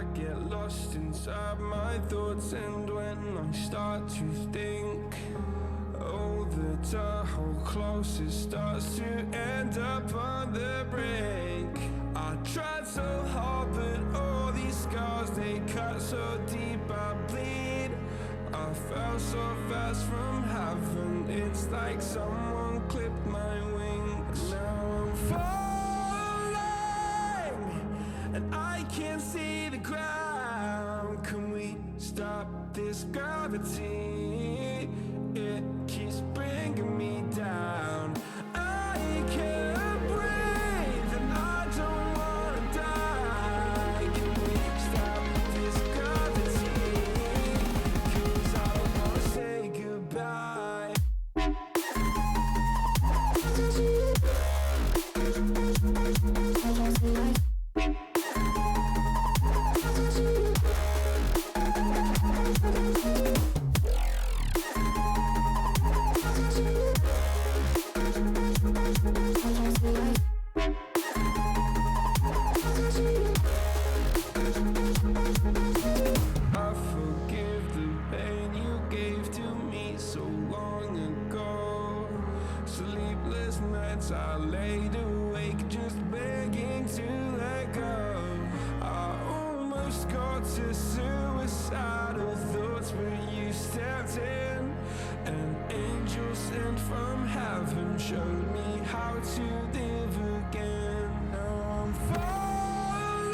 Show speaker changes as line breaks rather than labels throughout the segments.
I get lost inside my thoughts, and when I start to think, oh, the Tahoe closest starts to end up on the brink. I tried so hard, but all these scars, they cut so deep I bleed. I fell so fast from heaven, it's like someone clipped my wings. Now I'm falling, and I can't see the ground. Can we stop this gravity? It keeps bringing me down. I can't breathe, and I don't wanna die. Can we stop this gravity? 'Cause I don't wanna say goodbye. I forgive the pain you gave to me so long ago. Sleepless nights I laid awake just begging to let go. I almost got to suicidal thoughts, but you stepped in. An angel sent from heaven showed me how to live again. Now I'm falling,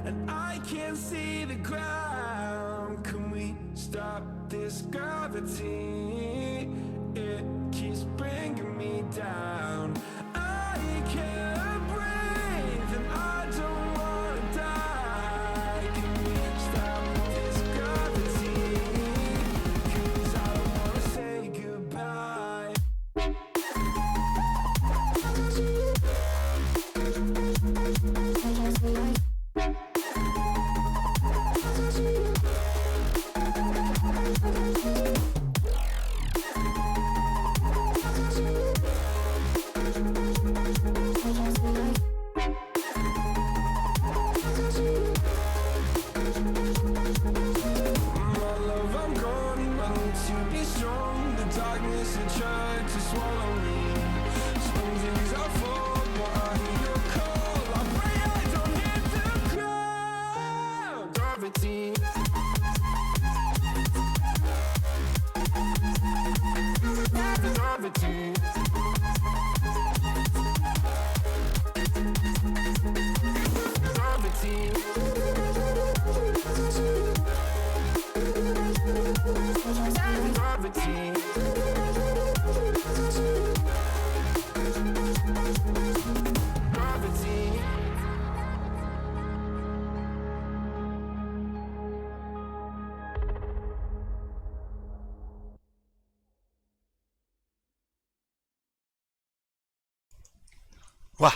and I can't see the ground. Can we stop this gravity? It keeps bringing me down. I can't breathe, and I don't wanna die. Can we stop this gravity? 'Cause I don't wanna say goodbye. My love, I'm gone. I need to be strong. The darkness had tried to swallow me. Some days I fall, but I hear your call. I pray I don't hit the ground. Gravity. Gravity. Gravity. Gravity. Gravity.
Wah,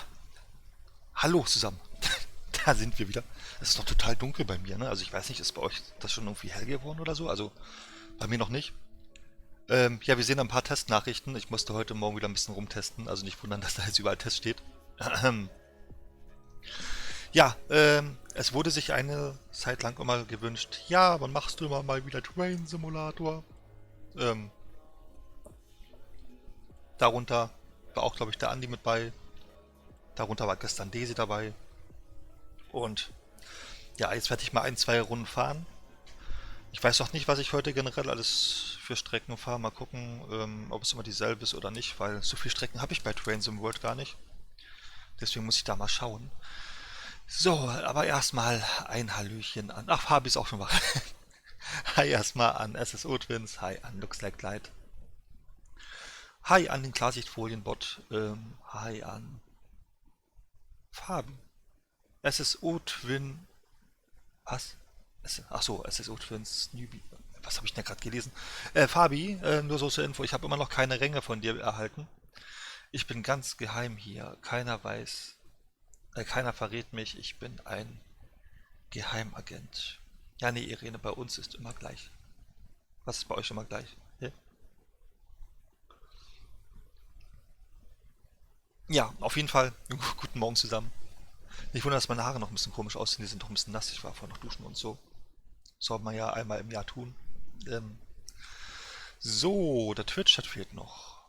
hallo zusammen. Da sind wir wieder. Es ist noch total dunkel bei mir, ne? Also ich weiß nicht, ist bei euch das schon irgendwie hell geworden oder so? Also bei mir noch nicht. Ja, wir sehen ein paar Testnachrichten. Ich musste heute Morgen wieder ein bisschen rumtesten. Also nicht wundern, dass da jetzt überall Test steht. Ja, es wurde sich eine Zeit lang immer gewünscht, ja, wann machst du immer mal wieder Train Simulator? Ähm, Darunter war auch, glaube ich, der Andi mit bei. Darunter war gestern Daisy dabei. Und ja, jetzt werde ich mal ein, zwei Runden fahren. Ich weiß noch nicht, was ich heute generell alles für Strecken fahre. Mal gucken, ob es immer dieselbe ist oder nicht, weil so viele Strecken habe ich bei Train Sim World gar nicht. Deswegen muss ich da mal schauen. So, aber erstmal ein Hallöchen an. Ach, Fabi ist auch schon wach. Hi erstmal an SSO Twins. Hi an Looks Like Light. Hi an den Klarsichtfolienbot. Hi an Fabi. SSO Twin. Was? Achso, SSO Twins Newbie. Was habe ich denn gerade gelesen? Fabi, nur so zur Info, ich habe immer noch keine Ränge von dir erhalten. Ich bin ganz geheim hier. Keiner weiß, keiner verrät mich. Ich bin ein Geheimagent. Ja, nee, Irene, bei uns ist immer gleich. Was ist bei euch immer gleich? Ja, ja, auf jeden Fall. Guten Morgen zusammen. Nicht wundern, dass meine Haare noch ein bisschen komisch aussehen, die sind doch ein bisschen nass, ich war vorher noch duschen und so. Soll man ja einmal im Jahr tun. Ähm, so, der Twitch-Chat fehlt noch.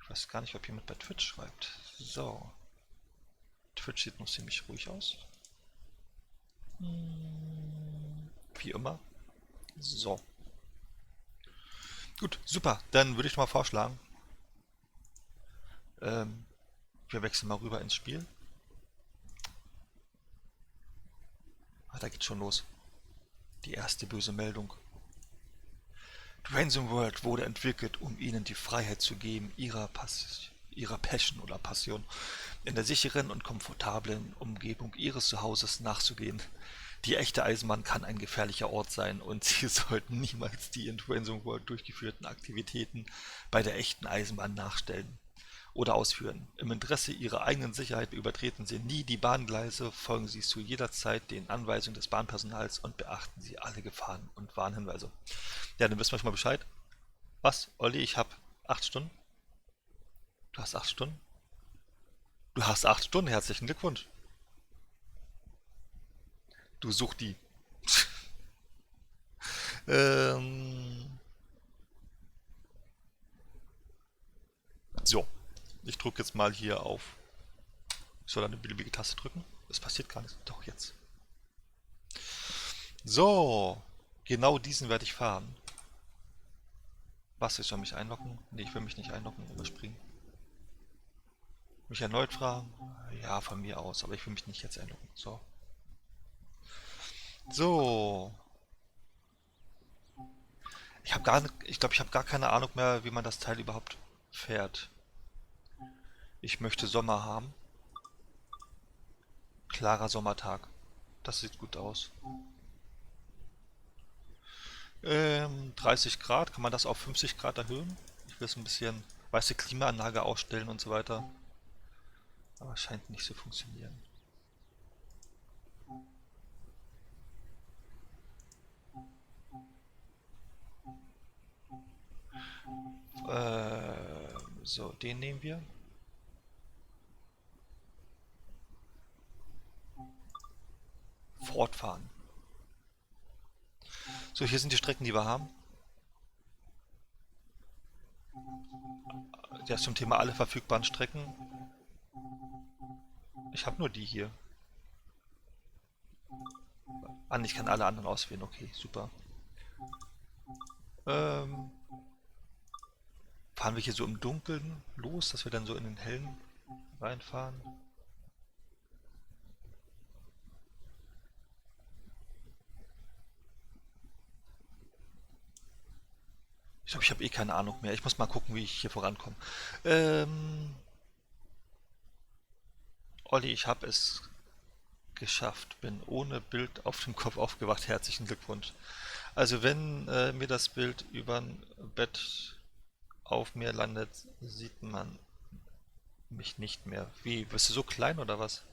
Ich weiß gar nicht, ob jemand bei Twitch schreibt. So. Twitch sieht noch ziemlich ruhig aus. Wie immer. So. Gut, super. Dann würde ich mal vorschlagen, wir wechseln mal rüber ins Spiel. Ah, da geht's schon los. Die erste böse Meldung. Ransom World wurde entwickelt, um ihnen die Freiheit zu geben, ihrer Passion oder Passion in der sicheren und komfortablen Umgebung ihres Zuhauses nachzugehen. Die echte Eisenbahn kann ein gefährlicher Ort sein und sie sollten niemals die in Ransom World durchgeführten Aktivitäten bei der echten Eisenbahn nachstellen oder ausführen. Im Interesse ihrer eigenen Sicherheit übertreten Sie nie die Bahngleise, folgen Sie zu jeder Zeit den Anweisungen des Bahnpersonals und beachten Sie alle Gefahren und Warnhinweise. Ja, dann wissen wir schon mal Bescheid. Was, Olli, ich habe 8 Stunden? Du hast 8 Stunden? Du hast 8 Stunden, herzlichen Glückwunsch. Du such die. ähm, so, ich drücke jetzt mal hier auf. Ich soll eine beliebige Taste drücken. Es passiert gar nichts. Doch, jetzt. So, genau diesen werde ich fahren. Was, ich soll mich einloggen? Nee, ich will mich nicht einloggen, überspringen. Mich erneut fragen? Ja, von mir aus, aber ich will mich nicht jetzt einloggen. So. So. Ich glaube, ich habe gar keine Ahnung mehr, wie man das Teil überhaupt fährt. Ich möchte Sommer haben. Klarer Sommertag. Das sieht gut aus. 30 Grad, kann man das auf 50 Grad erhöhen? Ich will es ein bisschen weiße Klimaanlage ausstellen und so weiter. Aber es scheint nicht zu funktionieren. So, den nehmen wir. Fortfahren. So, hier sind die Strecken, die wir haben. Das zum Thema alle verfügbaren Strecken. Ich habe nur die hier. Ich kann alle anderen auswählen. Okay, super. Fahren wir hier so im Dunkeln los, dass wir dann so in den hellen reinfahren? Ich glaube, ich habe eh keine Ahnung mehr. Ich muss mal gucken, wie ich hier vorankomme. Olli, ich habe es geschafft. Bin ohne Bild auf dem Kopf aufgewacht. Herzlichen Glückwunsch. Also wenn mir das Bild über Bett auf mir landet, sieht man mich nicht mehr. Wie? Bist du so klein oder was?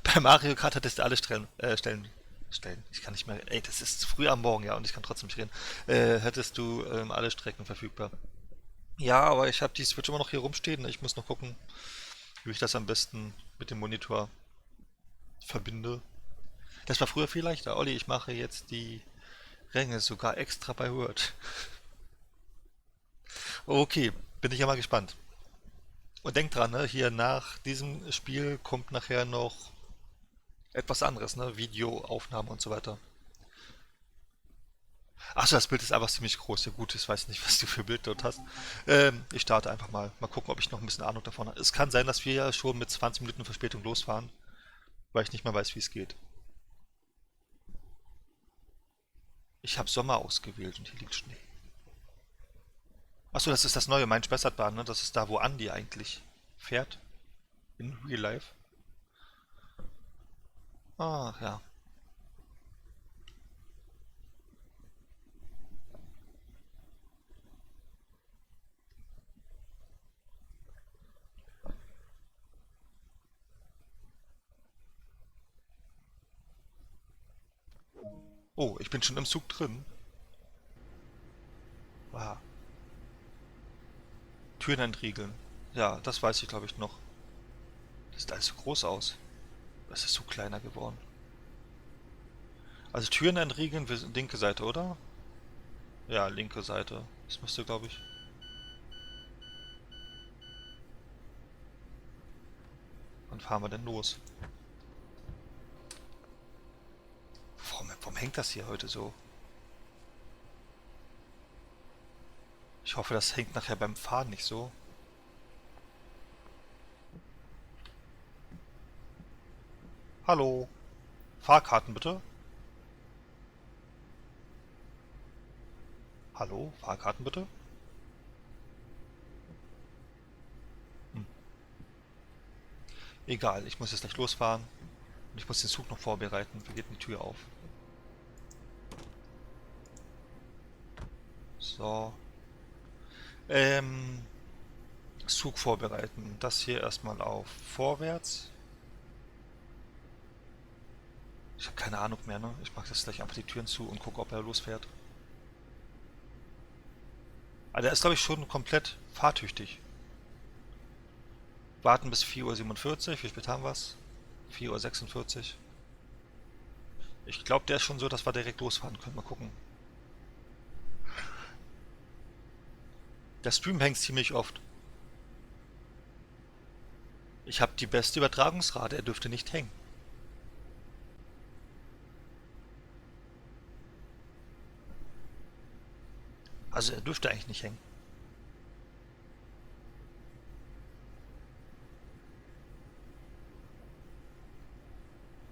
Bei Mario Kart hattest du alle Stellen. Ich kann nicht mehr. Ey, das ist früh am Morgen, ja, und ich kann trotzdem nicht reden. Hättest du alle Strecken verfügbar. Ja, aber ich habe die Switch immer noch hier rumstehen. Ich muss noch gucken, wie ich das am besten mit dem Monitor verbinde. Das war früher viel leichter. Olli, ich mache jetzt die Ränge sogar extra bei Word. Okay, bin ich ja mal gespannt. Und denk dran, ne, hier nach diesem Spiel kommt nachher noch etwas anderes, ne? Videoaufnahmen und so weiter. Achso, das Bild ist einfach ziemlich groß. Ja gut, ich weiß nicht, was du für Bild dort hast. Ich starte einfach mal. Mal gucken, ob ich noch ein bisschen Ahnung davon habe. Es kann sein, dass wir ja schon mit 20 Minuten Verspätung losfahren, weil ich nicht mal weiß, wie es geht. Ich habe Sommer ausgewählt und hier liegt Schnee. Achso, das ist das neue Main-Spessart-Bahn, ne? Das ist da, wo Andi eigentlich fährt. In Real Life. Ah, ja. Oh, ich bin schon im Zug drin. Ah, Türen entriegeln. Ja, das weiß ich, glaube ich, noch. Sieht alles so groß aus. Es ist so kleiner geworden. Also Türen entriegeln, wir sind linke Seite, oder? Ja, linke Seite. Das müsste, glaube ich. Wann fahren wir denn los? Warum hängt das hier heute so? Ich hoffe, das hängt nachher beim Fahren nicht so. Hallo? Fahrkarten bitte? Hallo? Fahrkarten bitte? Hm. Egal, ich muss jetzt gleich losfahren. Und ich muss den Zug noch vorbereiten. Wie geht denn die Tür auf? So. Ähm, Zug vorbereiten. Das hier erstmal auf vorwärts. Ich habe keine Ahnung mehr, ne? Ich mache jetzt gleich einfach die Türen zu und gucke, ob er losfährt. Aber der ist, glaube ich, schon komplett fahrtüchtig. Warten bis 4:47 Uhr. Wie spät haben wir es? 4:46 Uhr. Ich glaube, der ist schon so, dass wir direkt losfahren können. Mal gucken. Der Stream hängt ziemlich oft. Ich habe die beste Übertragungsrate. Er dürfte nicht hängen. Also er dürfte eigentlich nicht hängen.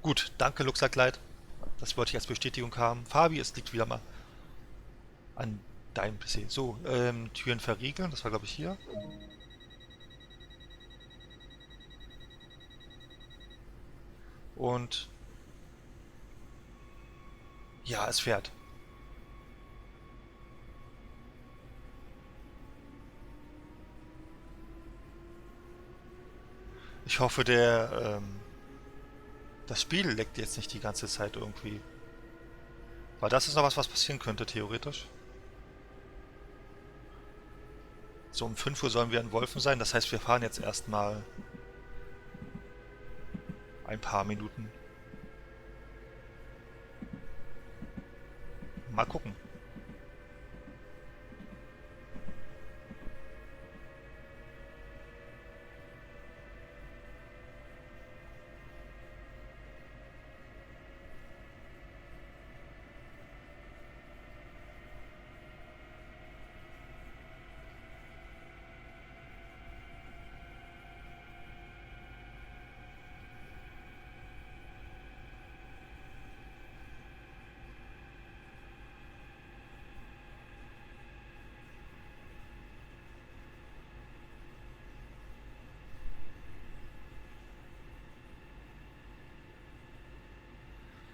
Gut, danke Luxagleit. Das wollte ich als Bestätigung haben. Fabi, es liegt wieder mal an deinem PC. So, Türen verriegeln. Das war, glaube ich, hier. Und ja, es fährt. Ich hoffe, das Spiel leckt jetzt nicht die ganze Zeit irgendwie. Weil das ist noch was passieren könnte, theoretisch. So um 5 Uhr sollen wir in Wolfen sein. Das heißt, wir fahren jetzt erstmal ein paar Minuten. Mal gucken.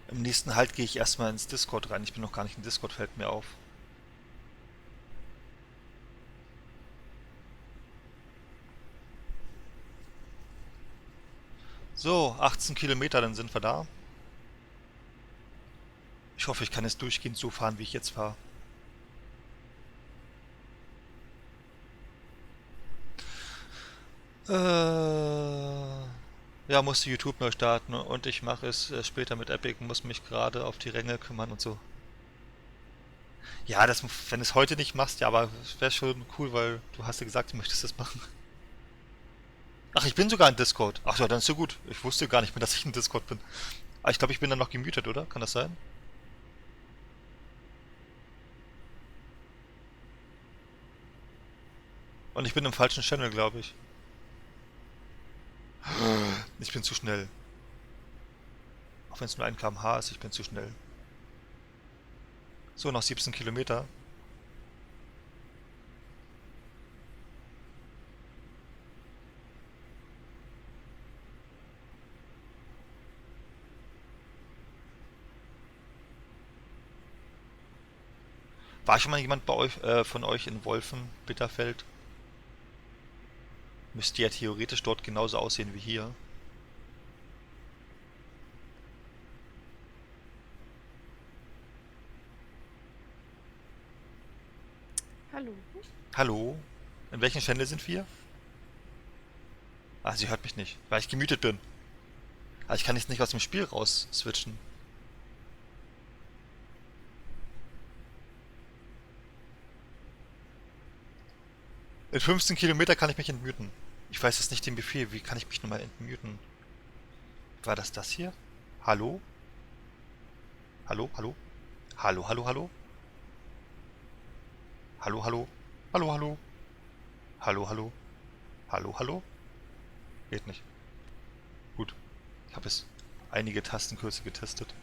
Im nächsten Halt gehe ich erstmal ins Discord rein. Ich bin noch gar nicht im Discord, fällt mir auf. So, 18 Kilometer, dann sind wir da. Ich hoffe, ich kann jetzt durchgehend so fahren, wie ich jetzt fahre. Ja, musste YouTube neu starten und ich mache es später mit Epic, muss mich gerade auf die Ränge kümmern und so. Ja, wenn du es heute nicht machst, ja, aber es wäre schon cool, weil du hast ja gesagt, du möchtest das machen. Ach, ich bin sogar in Discord. Ach ja, dann ist ja gut. Ich wusste gar nicht mehr, dass ich in Discord bin. Aber ich glaube, ich bin dann noch gemutet, oder? Kann das sein? Und ich bin im falschen Channel, glaube ich. Ich bin zu schnell. Auch wenn es nur 1 km/h ist, ich bin zu schnell. So, noch 17 Kilometer. War schon mal jemand bei euch, von euch in Wolfen, Bitterfeld? Müsste ja theoretisch dort genauso aussehen wie hier.
Hallo.
Hallo? In welchem Channel sind wir? Ah, sie hört mich nicht, weil ich gemütet bin. Aber ich kann jetzt nicht aus dem Spiel raus switchen. In 15 Kilometer kann ich mich entmuten. Ich weiß jetzt nicht den Befehl. Wie kann ich mich nochmal entmuten? War das hier? Hallo? Hallo, hallo? Hallo, hallo, hallo? Hallo, hallo? Hallo, hallo? Hallo, hallo? Hallo, hallo? Geht nicht. Gut. Ich habe jetzt einige Tastenkürze getestet.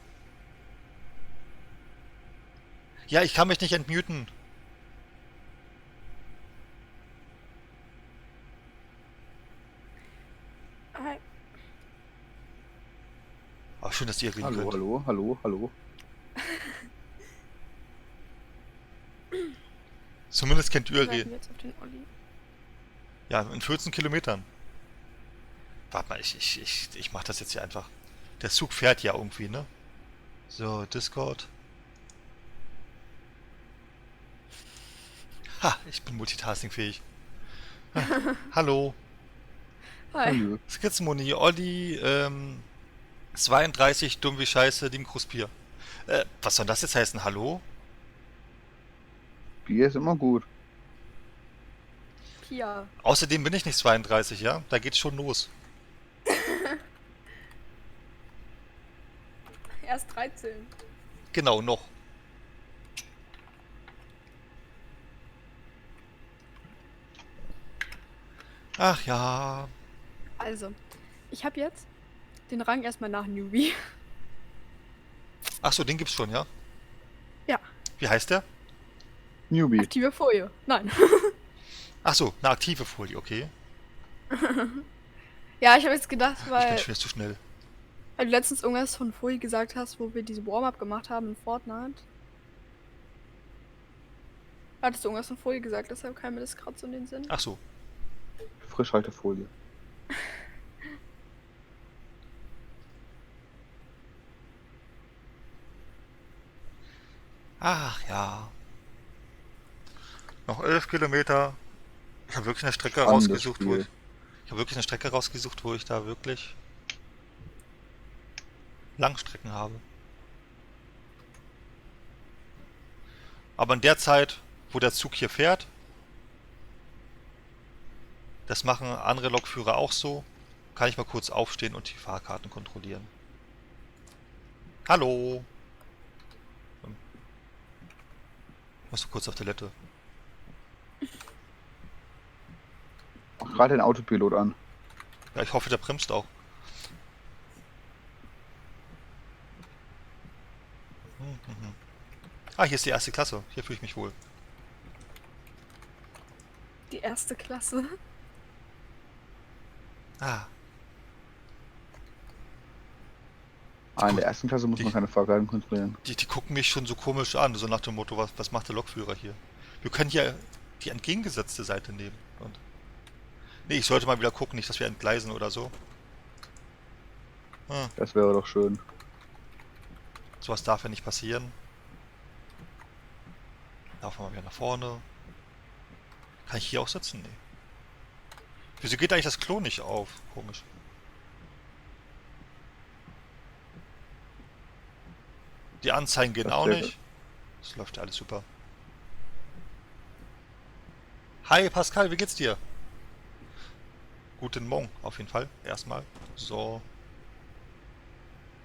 Ja, ich kann mich nicht entmuten.
Hi.
Aber schön, dass ihr reden
Hallo,
könnt.
hallo, hallo, hallo.
Zumindest kennt ihr
Wir warten
reden.
jetzt auf den Olli.
Ja, in 14 Kilometern. Warte mal, ich mach das jetzt hier einfach. Der Zug fährt ja irgendwie, ne? So, Discord. Ha, ich bin multitaskingfähig. Ha, hallo.
Hi.
Hallo.
Skizzenmoni, Olli, 32, dumm wie Scheiße, Team Kruspier. Was soll das jetzt heißen? Hallo?
Bier ist immer gut.
Pia.
Außerdem bin ich nicht 32, ja? Da geht's schon los.
Erst 13.
Genau, noch. Ach ja.
Also, ich habe jetzt den Rang erstmal nach Newbie.
Ach so, den gibt's schon, ja?
Ja.
Wie heißt der?
Newbie.
Aktive Folie. Nein.
Ach so, eine aktive Folie, okay.
Ja, ich habe jetzt gedacht,
Ich bin
weil
schon jetzt zu schnell.
du letztens irgendwas von Folie gesagt hast, wo wir diese Warm-Up gemacht haben in Fortnite. Hattest du irgendwas von Folie gesagt, deshalb kam mir das gerade so in den Sinn.
Ach so.
Frischhaltefolie.
Ach ja. Noch 11 Kilometer. Ich habe wirklich eine Strecke
Spannendes
rausgesucht,
Spiel.
ich habe wirklich eine Strecke rausgesucht, wo ich da wirklich Langstrecken habe. Aber in der Zeit, wo der Zug hier fährt, das machen andere Lokführer auch so, kann ich mal kurz aufstehen und die Fahrkarten kontrollieren. Hallo! Musst du kurz auf Toilette.
Mach gerade den Autopilot an.
Ja, ich hoffe, der bremst auch. Mhm. Ah, hier ist die erste Klasse. Hier fühle ich mich wohl.
Die erste Klasse.
Ah,
In der ersten Klasse muss man keine Fahrkarten kontrollieren.
die gucken mich schon so komisch an, so nach dem Motto, was macht der Lokführer hier? Wir können hier die entgegengesetzte Seite nehmen. Und nee, ich sollte mal wieder gucken, nicht, dass wir entgleisen oder so. Hm,
Das wäre doch schön.
sowas darf ja nicht passieren. Laufen wir mal wieder nach vorne. Kann ich hier auch sitzen? Nee. Wieso geht eigentlich das Klo nicht auf? Komisch. Die Anzeigen gehen
Das
auch
wäre-
nicht. Das läuft ja alles super. Hi Pascal, wie geht's dir? Guten Morgen, auf jeden Fall. Erstmal. So.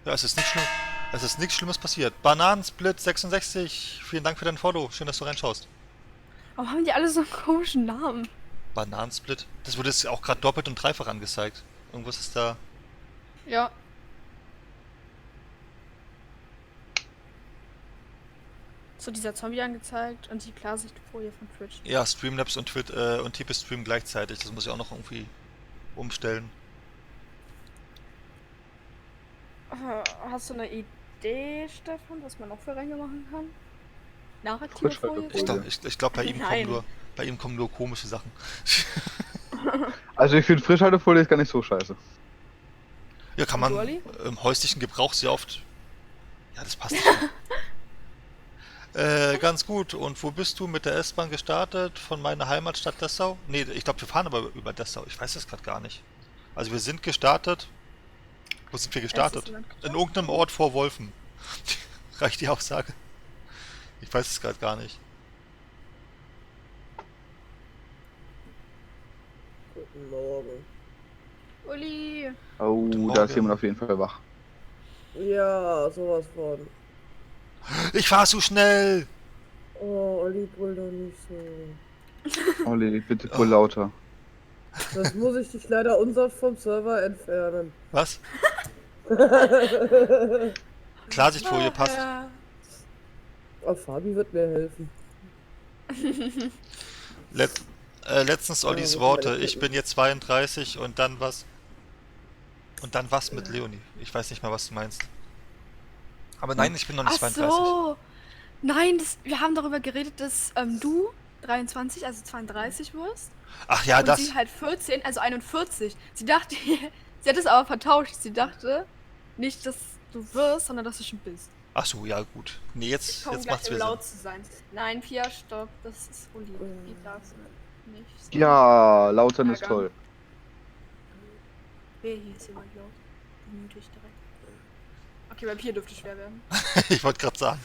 Ja, es ist nicht schlimm. Es ist nichts Schlimmes passiert. Bananensplit 66. Vielen Dank für dein Follow. Schön, dass du reinschaust.
Warum haben die alle so einen komischen Namen?
Bananensplit. Das wurde jetzt auch gerade doppelt und dreifach angezeigt. Irgendwas ist da.
Ja. So dieser Zombie angezeigt und die Klarsichtfolie von Twitch.
Ja, Streamlabs und TP Stream gleichzeitig. Das muss ich auch noch irgendwie umstellen.
Hast du eine Idee, Stefan, was man noch für Ränge machen kann? Nachaktive Folie?
Frischhaltefolie.
Ich glaube,
Nein.
bei ihm kommen nur komische Sachen.
Also ich finde Frischhaltefolie ist gar nicht so scheiße.
Ja, kann
Und
man
du, Olli?
im häuslichen Gebrauch sehr oft. Ja, das passt nicht. Ganz gut. Und wo bist du mit der S-Bahn gestartet? Von meiner Heimatstadt Dessau? Nee, ich glaube, wir fahren aber über Dessau. Ich weiß das gerade gar nicht. Also wir sind gestartet. Wo sind wir gestartet? In irgendeinem Ort vor Wolfen. Reicht die Aussage? Ich weiß es gerade gar nicht.
Guten Morgen.
Uli.
Oh,
Guten
da ist
Morgen.
jemand auf jeden Fall wach.
Ja, sowas von.
Ich fahr zu schnell!
Oh, Olli, brüll doch nicht so.
Olli, bitte brüll lauter.
Das muss ich dich leider unsanft vom Server entfernen.
Was? Klarsichtfolie passt.
Ja.
Oh, Fabi wird mir helfen.
Letztens Ollis
Ja,
Worte.
meine
Ich bin jetzt 32 und dann was? Und dann was mit Leonie? Ich weiß nicht mal, was du meinst. Aber nein, ich bin noch nicht
Ach
32.
so. Nein, wir haben darüber geredet, dass du 23, also 32 wirst.
Ach ja,
und
das.
sie halt 14, also 41. Sie dachte, sie hat es aber vertauscht. Sie dachte nicht, dass du wirst, sondern dass du schon bist.
Ach so, ja gut. Nee, jetzt
Komm
macht's
gleich, um
wieder Sinn.
laut zu sein. Nein, Pia, stopp. Das ist Uli. Die darfst du nicht. sagen.
Ja, laut sein ist
Ärgern.
toll.
Wer hier ist jemand laut? Mute ich direkt. Okay, bei Pia dürfte schwer werden.
Ich wollte gerade sagen.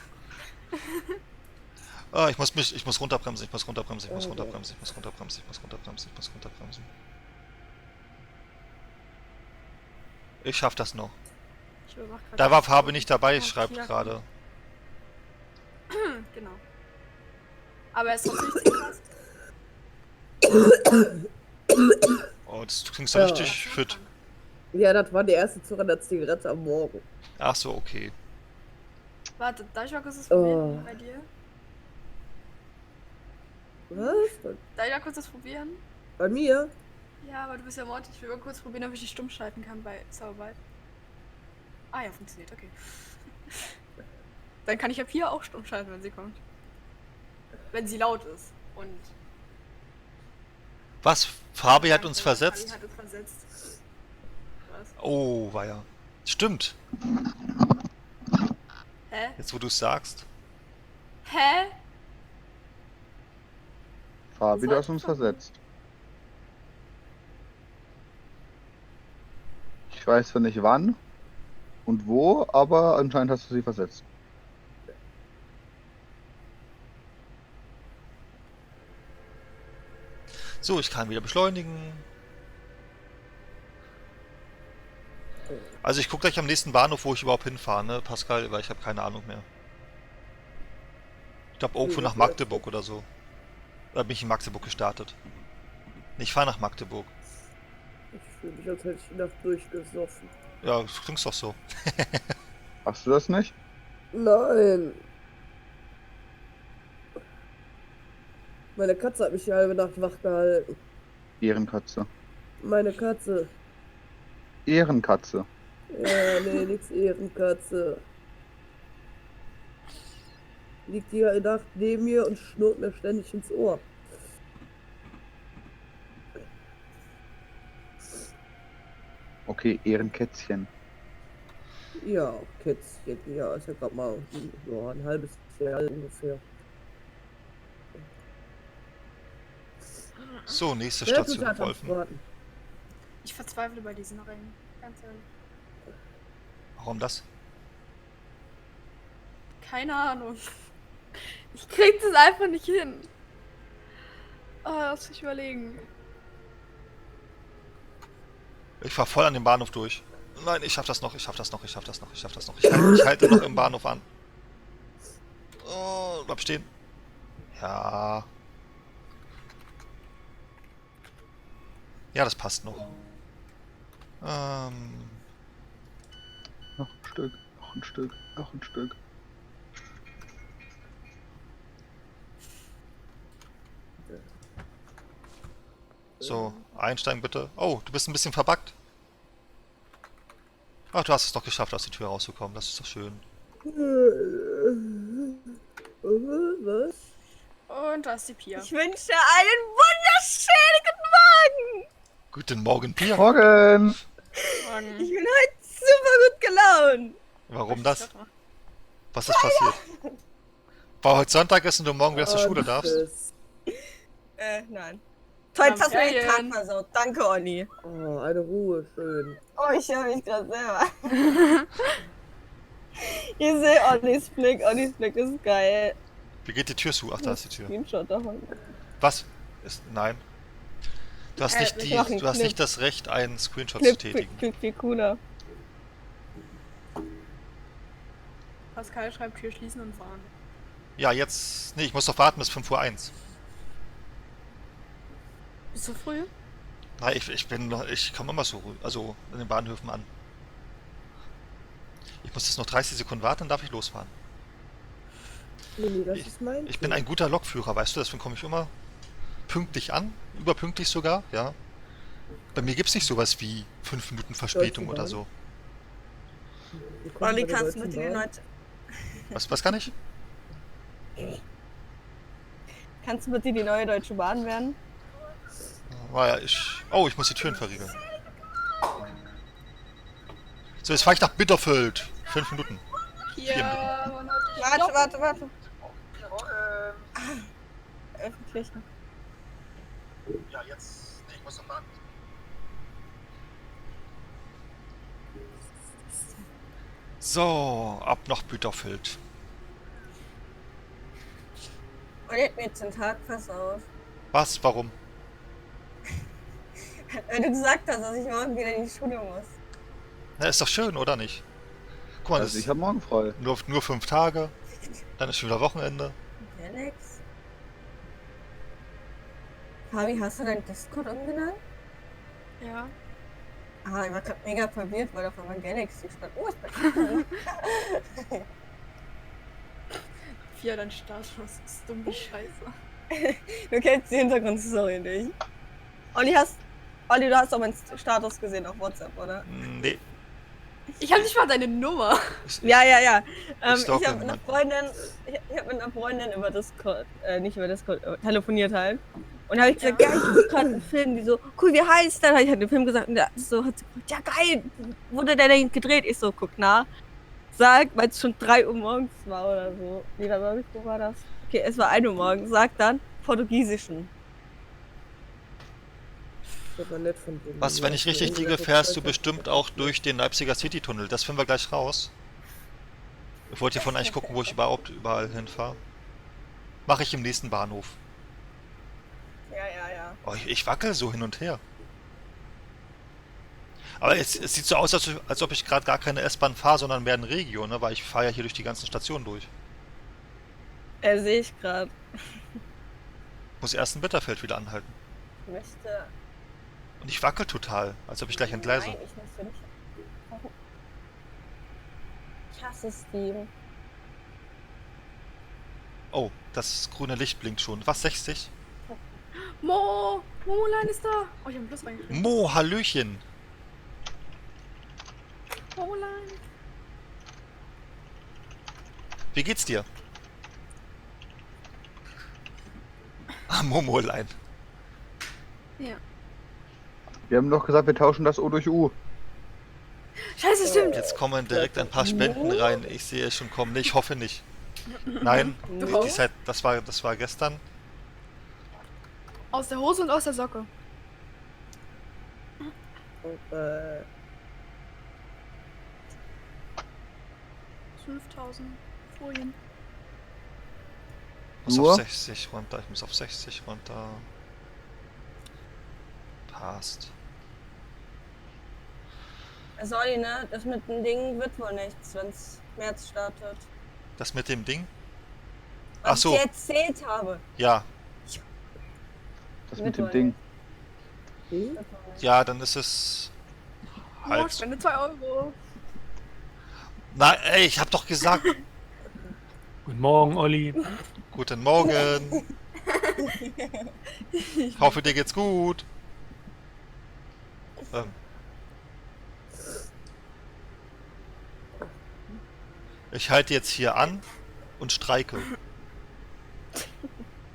Ah, ich muss runterbremsen, ich muss runterbremsen. Ich muss runterbremsen. Ich schaff das noch.
Ich überwach grad
Da war
das.
Farbe nicht dabei,
Oh,
schreibt
Pia,
gerade.
Genau. Aber er ist trotzdem nicht krass.
Oh, du klingst so richtig fit.
Ja, das war die erste Zurre der Zigarette am Morgen.
Ach so, okay.
Warte, darf ich mal kurz das
Oh.
probieren bei dir?
Was?
Darf ich mal kurz das probieren?
Bei mir?
Ja, aber du bist ja Morty. Ich will mal kurz probieren, ob ich die stumm schalten kann bei Sauerwald. Ah ja, funktioniert, okay. Dann kann ich ja Pia auch stumm schalten, wenn sie kommt. Wenn sie laut ist. Und
Was? Fabi hat uns
Fabi
versetzt?
hat uns versetzt. Was?
Oh, war ja. Stimmt.
Hä?
Jetzt, wo du es sagst.
Hä?
Fabi,
Was
du hast
soll
uns
ich machen?
versetzt. Ich weiß zwar nicht wann und wo, aber anscheinend hast du sie versetzt.
So, ich kann wieder beschleunigen. Also ich gucke gleich am nächsten Bahnhof, wo ich überhaupt hinfahre, ne, Pascal, weil ich habe keine Ahnung mehr. Ich glaube irgendwo nach Magdeburg oder so. Oder bin ich in Magdeburg gestartet? Nee, ich fahre nach Magdeburg.
Ich fühle mich, als hätte ich die Nacht durchgesoffen.
Ja, das klingt doch so.
Hast du das nicht?
Nein. Meine Katze hat mich die halbe Nacht wach gehalten.
Ehrenkatze.
Meine Katze.
Ehrenkatze.
Ja, nee, nix Ehrenkatze. Liegt die Nacht neben mir und schnurrt mir ständig ins Ohr.
Okay, Ehrenkätzchen.
Ja, Kätzchen. Ja, ist ja gerade mal ja, ein halbes Jahr alt ungefähr.
So, nächste
Wer tut
Station,
das am
Wolfen.
Braten?
Ich verzweifle bei diesen Ringen. Ganz ehrlich.
Warum das?
Keine Ahnung. Ich krieg das einfach nicht hin. Oh, lass mich überlegen.
Ich fahr voll an dem Bahnhof durch. Nein, ich schaff das noch. Ich halte noch im Bahnhof an. Oh, bleib stehen. Ja. Ja, das passt noch.
Noch ein Stück, noch ein Stück, noch ein Stück.
So, einsteigen bitte. Oh, du bist ein bisschen verbuggt. Ach, du hast es doch geschafft, aus der Tür rauszukommen. Das ist doch schön.
Was?
Und da ist die Pia.
Ich wünsche einen wunderschönen guten Morgen.
Guten Morgen, Pia.
Morgen!
Ich bin heute super gut gelaunt.
Warum das? Was ist passiert? Weil heute Sonntag ist und du morgen wieder zur Schule darfst?
Tschüss.
Nein. Toll, jetzt hast du mir den Tag
Ferien.
versaut. Danke, Olli.
Oh, eine Ruhe, schön.
Oh, ich höre mich gerade selber. Ihr seht Ollis Blick. Ollis Blick ist geil.
Wie geht die Tür zu? Ach, da ist die Tür.
Screenshot davon.
Was? Nein. Du hast, nicht,
ich mach einen
du hast
Clip.
nicht das Recht, einen Screenshot
Clip,
zu tätigen.
Clip, viel cooler.
Pascal schreibt Tür schließen und fahren.
Ja, jetzt... Nee, ich muss doch warten bis 5:01 Uhr.
Bist du früh?
Nein, ich komme immer so, also in den Bahnhöfen an. Ich muss jetzt noch 30 Sekunden warten, dann darf ich losfahren.
Lilly, das ist mein.
Ich bin ein guter Lokführer, weißt du, deswegen komme ich immer pünktlich an, überpünktlich sogar, ja. Bei mir gibt's nicht sowas wie 5 Minuten Verspätung
Deutsche
oder
Bahn.
so.
Olli, kannst du bitte die neue...
Was kann ich?
Kannst du bitte die neue Deutsche Bahn werden?
Naja, Oh, ich muss die Türen verriegeln. So, jetzt fahre ich nach Bitterfeld. 5 Minuten.
Ja,
Warte. Öffentlich.
Ja, jetzt... Nee, ich muss noch warten. So, ab nach Bitterfeld.
Olli hat mir jetzt den Tag versaut.
Was? Warum?
Weil du gesagt hast, dass ich morgen wieder in die Schule muss.
Na, ist doch schön, oder nicht? Guck mal, das
Also ich
ist
habe morgen frei.
nur 5 Tage. Dann ist schon wieder Wochenende.
Alex? Fabi, hast du dein Discord umgenannt?
Ja.
Ah, ich war gerade mega verwirrt, weil auf einmal Galaxy stand. Oh, ich bin
Vier, dein Startschuss ist dumm wie Scheiße.
Du kennst die Hintergrundstory nicht. Olli, du hast doch meinen Status gesehen auf WhatsApp, oder?
Nee.
Ich hab nicht mal deine Nummer.
Ja. Ich
stalke
habe mit einer Freundin, ich hab mit einer Freundin über Discord, nicht über Discord, telefoniert halt. Und habe ich gesagt, ja, ich gucke gerade einen Film, die so, cool, wie heißt der? Habe ich halt den Film gesagt und der so hat sie gefragt, ja geil, wurde der denn gedreht? Ich so, guck nach. Sag, weil es schon 3 Uhr morgens war oder so. Nee, wo war das? Okay, es war 1 Uhr morgens. Sag dann Portugiesischen.
Das ist aber nett von dir.
Was, wenn ich richtig liege, fährst du bestimmt auch durch den Leipziger City-Tunnel. Das finden wir gleich raus. Ich wollte hiervon eigentlich gucken, wo ich überall hinfahre. Mache ich im nächsten Bahnhof.
Ja.
Oh, ich wackel so hin und her. Aber es sieht so aus, als ob ich gerade gar keine S-Bahn fahre, sondern mehr ein Regio, ne? Weil ich fahre ja hier durch die ganzen Stationen durch.
Sehe ich gerade.
Muss erst in Bitterfeld wieder anhalten.
Ich möchte...
Und ich wackel total, als ob ich gleich entgleise.
Nein, ich möchte nicht. Warum? Ich hasse Steam.
Oh, das grüne Licht blinkt schon. Was, 60?
Momolein ist da. Oh, ich hab einen Plus reingeschrieben.
Mo, Hallöchen.
Momolein.
Wie geht's dir? Ah, Momolein.
Ja.
Wir haben doch gesagt, wir tauschen das O durch U.
Scheiße, stimmt.
Jetzt kommen direkt ein paar Spenden rein. Ich sehe es schon kommen. Nee, ich hoffe nicht. Nein,
Doch.
das war gestern.
Aus der Hose und aus der Socke.
Und,
5000 Folien.
Ich muss
Nur?
auf 60 runter. Ich muss auf 60 runter. Passt.
Sorry, ne? Das mit dem Ding wird wohl nichts, wenn es März startet.
Das mit dem Ding?
Was
Ach so.
ich dir erzählt habe.
Ja.
Das mit dem Ding.
hm?
Ja, dann ist es...
Oh,
Halt.
spende 2 Euro.
Nein, ey, ich hab doch gesagt.
Guten Morgen, Olli.
Guten Morgen. Ich hoffe, dir geht's gut. Ich halte jetzt hier an und streike.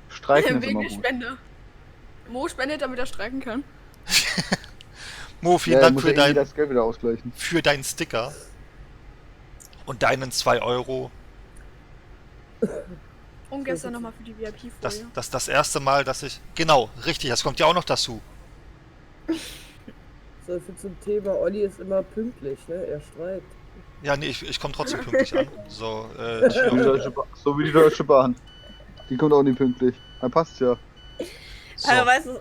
Streichen ist
Wegen
immer
der
gut.
Spende. Mo spendet, damit er streiken kann.
Mo, vielen
Ja,
Dank
muss
für
ja irgendwie
dein...
das Geld wieder ausgleichen.
für deinen Sticker und deinen 2 Euro.
Und gestern nochmal für die VIP-Folie.
Das erste Mal, dass ich... Genau, richtig, das kommt ja auch noch dazu.
So viel zum Thema, Olli ist immer pünktlich, ne? Er streikt.
Ja, nee, ich komme trotzdem pünktlich an. So,
So wie die Deutsche Bahn. Die kommt auch nie pünktlich. Dann passt's ja.
so.
Aber weißt du,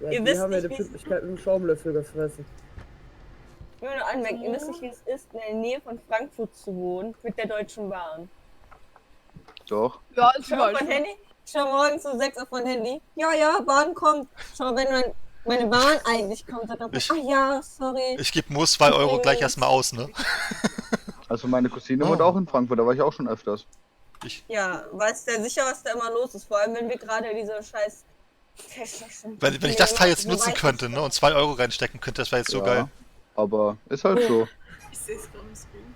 Ja,
Ihr
die
wisst
haben ja
nicht,
die
wie-
Pünktlichkeit mit dem Schaumlöffel gefressen.
ich will nur anmerken, ihr wisst nicht, wie es ist, in der Nähe von Frankfurt zu wohnen, mit der Deutschen Bahn.
Doch.
Ja, ist
Schau
überall
mein
schon.
Handy, schau morgens um 6 auf mein Handy. Ja, Bahn kommt. Schau, wenn meine Bahn eigentlich kommt, sagt er,
Ich-
ach ja, sorry.
Ich gebe nur 2 Euro gleich erstmal aus, ne?
Also meine Cousine
Oh.
wohnt auch in Frankfurt, da war ich auch schon öfters.
Ja, weißt du sicher, was da immer los ist? Vor allem, wenn wir gerade diese scheiß technischen...
Wenn ich das Teil jetzt nutzen könnte, ne? Und 2 Euro reinstecken könnte, das wäre jetzt so
Ja.
geil.
Aber ist halt so.
Ich sehe es gerade im Screen.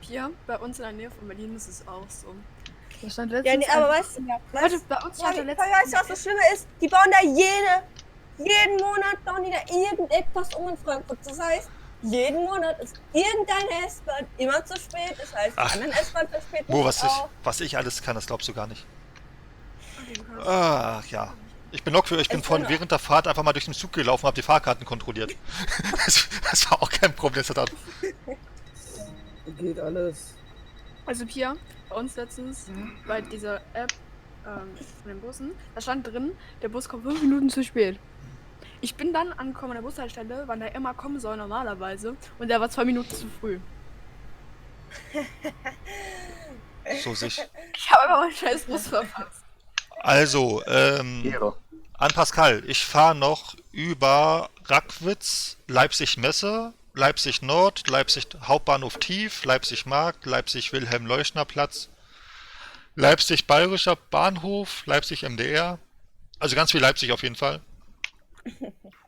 Hier, bei uns in der Nähe von Berlin ist es auch so. Da stand letztens
Ja, nee, aber weißt du,
Leute, bei uns stand da letztens...
weißt du, was das Schlimme ist? Die bauen da jeden Monat bauen die da irgendetwas um in Frankfurt. Das heißt, jeden Monat ist irgendeine S-Bahn immer zu spät. Das heißt, die
Ach.
anderen S-Bahn verspäten
Mo,
sich auch.
was ich alles kann, das glaubst du gar nicht.
Okay, du kannst-
Ach ja. Ich bin locker, ich bin von während der Fahrt einfach mal durch den Zug gelaufen und habe die Fahrkarten kontrolliert. das war auch kein Problem. Das hat
Geht alles.
Also Pia, bei uns letztens bei dieser App von den Bussen, da stand drin, der Bus kommt 5 Minuten zu spät. Ich bin dann angekommen an der Bushaltestelle, wann der immer kommen soll normalerweise, und der war 2 Minuten zu früh.
so sich.
Ich habe einfach meinen scheiß Bus verpasst.
Also,
Ehre.
an Pascal, ich fahre noch über Rackwitz, Leipzig Messe, Leipzig Nord, Leipzig Hauptbahnhof Tief, Leipzig Markt, Leipzig Wilhelm-Leuschner-Platz, Leipzig Bayerischer Bahnhof, Leipzig MDR. Also ganz viel Leipzig auf jeden Fall.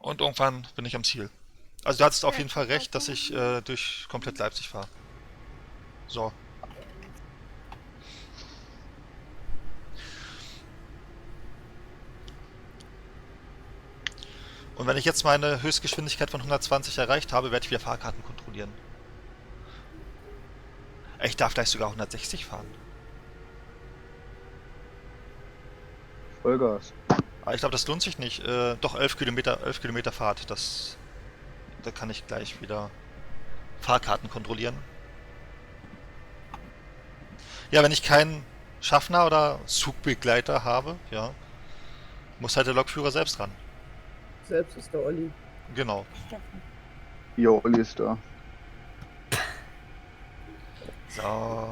Und irgendwann bin ich am Ziel. Also du hattest auf jeden Fall recht, dass ich durch komplett Leipzig fahre. So. Und wenn ich jetzt meine Höchstgeschwindigkeit von 120 erreicht habe, werde ich wieder Fahrkarten kontrollieren. Ich darf gleich sogar 160 fahren.
Vollgas.
Aber ich glaube, das lohnt sich nicht. Doch 11 Kilometer Fahrt. Da kann ich gleich wieder Fahrkarten kontrollieren. Ja, wenn ich keinen Schaffner oder Zugbegleiter habe, ja, muss halt der Lokführer selbst ran.
Selbst ist der Olli.
Genau.
Jo, Olli ist da.
So,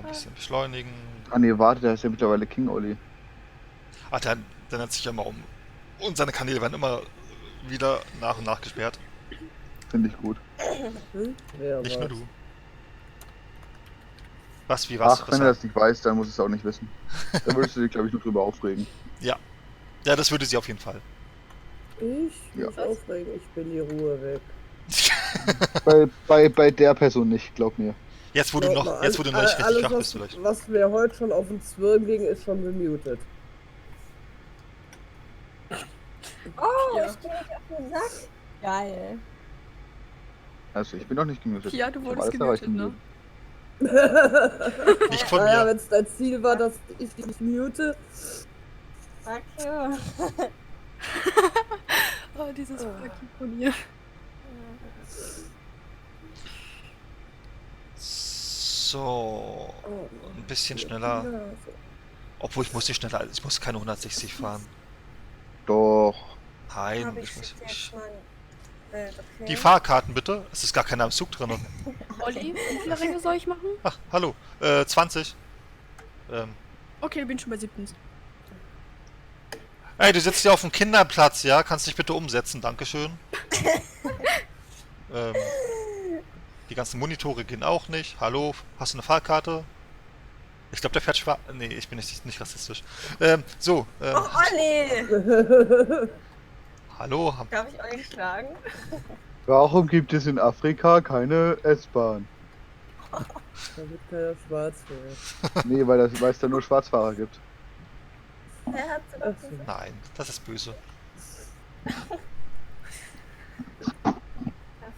ein bisschen beschleunigen.
Ah ne, warte, der ist ja mittlerweile King Olli.
Ach, der nennt sich ja immer um. Und seine Kanäle werden immer wieder nach und nach gesperrt.
Finde ich gut.
Wer
Nicht nur
war's?
du. Was, wie, was?
Ach, wenn er das nicht weiß, dann muss es auch nicht wissen. Da würdest du dich, glaube ich, nur drüber aufregen.
Ja, das würde sie auf jeden Fall.
Ich
Ja.
muss aufregen, ich bin die Ruhe weg.
Bei der Person nicht, glaub mir.
Jetzt, wo du
Glaub
noch
mal,
nicht richtig
alles,
wach bist, vielleicht.
was mir heute schon auf den Zwirn ging, ist schon gemutet.
Oh,
Ja.
ich gehe nicht auf den Sack. Geil.
Also, ich bin noch nicht gemutet.
Pia, du
Ich hab
wurdest
alles erreicht
gemutet,
im
ne?
Leben.
Nicht von
Naja,
mir.
wenn es dein Ziel war, dass ich dich nicht mute.
Danke.
Oh, dieses Fucking von ihr.
So, ein bisschen schneller. Obwohl, ich muss nicht schneller, ich muss keine 160 fahren.
Doch.
Nein,
Hab
ich muss
jetzt
nicht.
mal ein Bild, okay.
Die Fahrkarten bitte. Es ist gar keiner am Zug drin.
Olli, wie viele Ränge soll ich machen?
Ach, hallo. 20.
Okay, bin schon bei 17.
Ey, du sitzt hier auf dem Kinderplatz, ja? Kannst dich bitte umsetzen, dankeschön. Die ganzen Monitore gehen auch nicht. Hallo, hast du eine Fahrkarte? Ich glaube, der fährt schwarz. Nee, ich bin nicht rassistisch. So,
Oh, Olli!
hallo.
Darf ich Olli schlagen?
Warum gibt es in Afrika keine S-Bahn?
Damit keiner schwarz wird.
Nee, weil es da nur Schwarzfahrer gibt.
Wer hat so
Ach
das
so.
Nein, das ist böse.
Ja,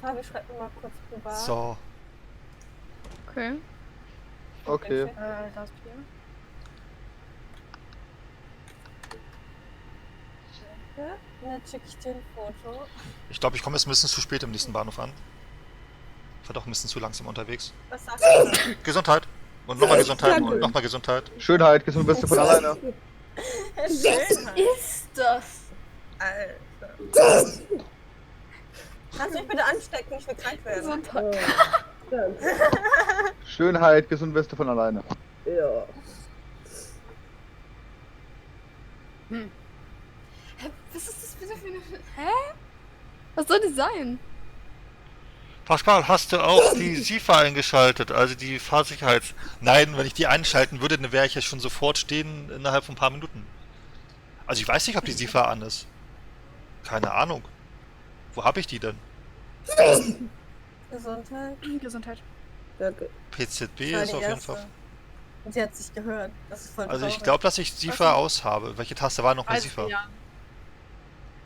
Fabi, schreib mir mal kurz privat.
So,
Okay.
Okay.
Das Pia.
Danke. Und dann schicke ich dir ein Foto.
Ich glaube, ich komme jetzt ein bisschen zu spät im nächsten Bahnhof an. Ich war doch ein bisschen zu langsam unterwegs.
Was sagst du?
Gesundheit. Und nochmal Gesundheit
Danke.
und nochmal Gesundheit.
Schönheit, gesund bist du von alleine.
Schönheit.
Ist das?
Alter. Kannst du mich bitte anstecken? Ich will krank werden.
Gesundheit.
Danke.
Schönheit, gesund bist du von alleine.
Ja.
Hä? Was ist das bitte für eine... Hä? Was soll das sein?
Pascal, hast du auch die SIFA eingeschaltet, also die Fahrsicherheits... Nein, wenn ich die einschalten würde, dann wäre ich ja schon sofort stehen innerhalb von ein paar Minuten. Also ich weiß nicht, ob die SIFA an ist. Keine Ahnung. Wo habe ich die denn?
Gesundheit.
Gesundheit.
Danke.
PZB
war
ist
die
auf jeden
erste.
Fall...
Und sie hat sich gehört. Das ist voll
Also ich
traurig.
glaube, dass ich SIFA aus habe. Welche Taste war noch mit
Also,
SIFA?
ja.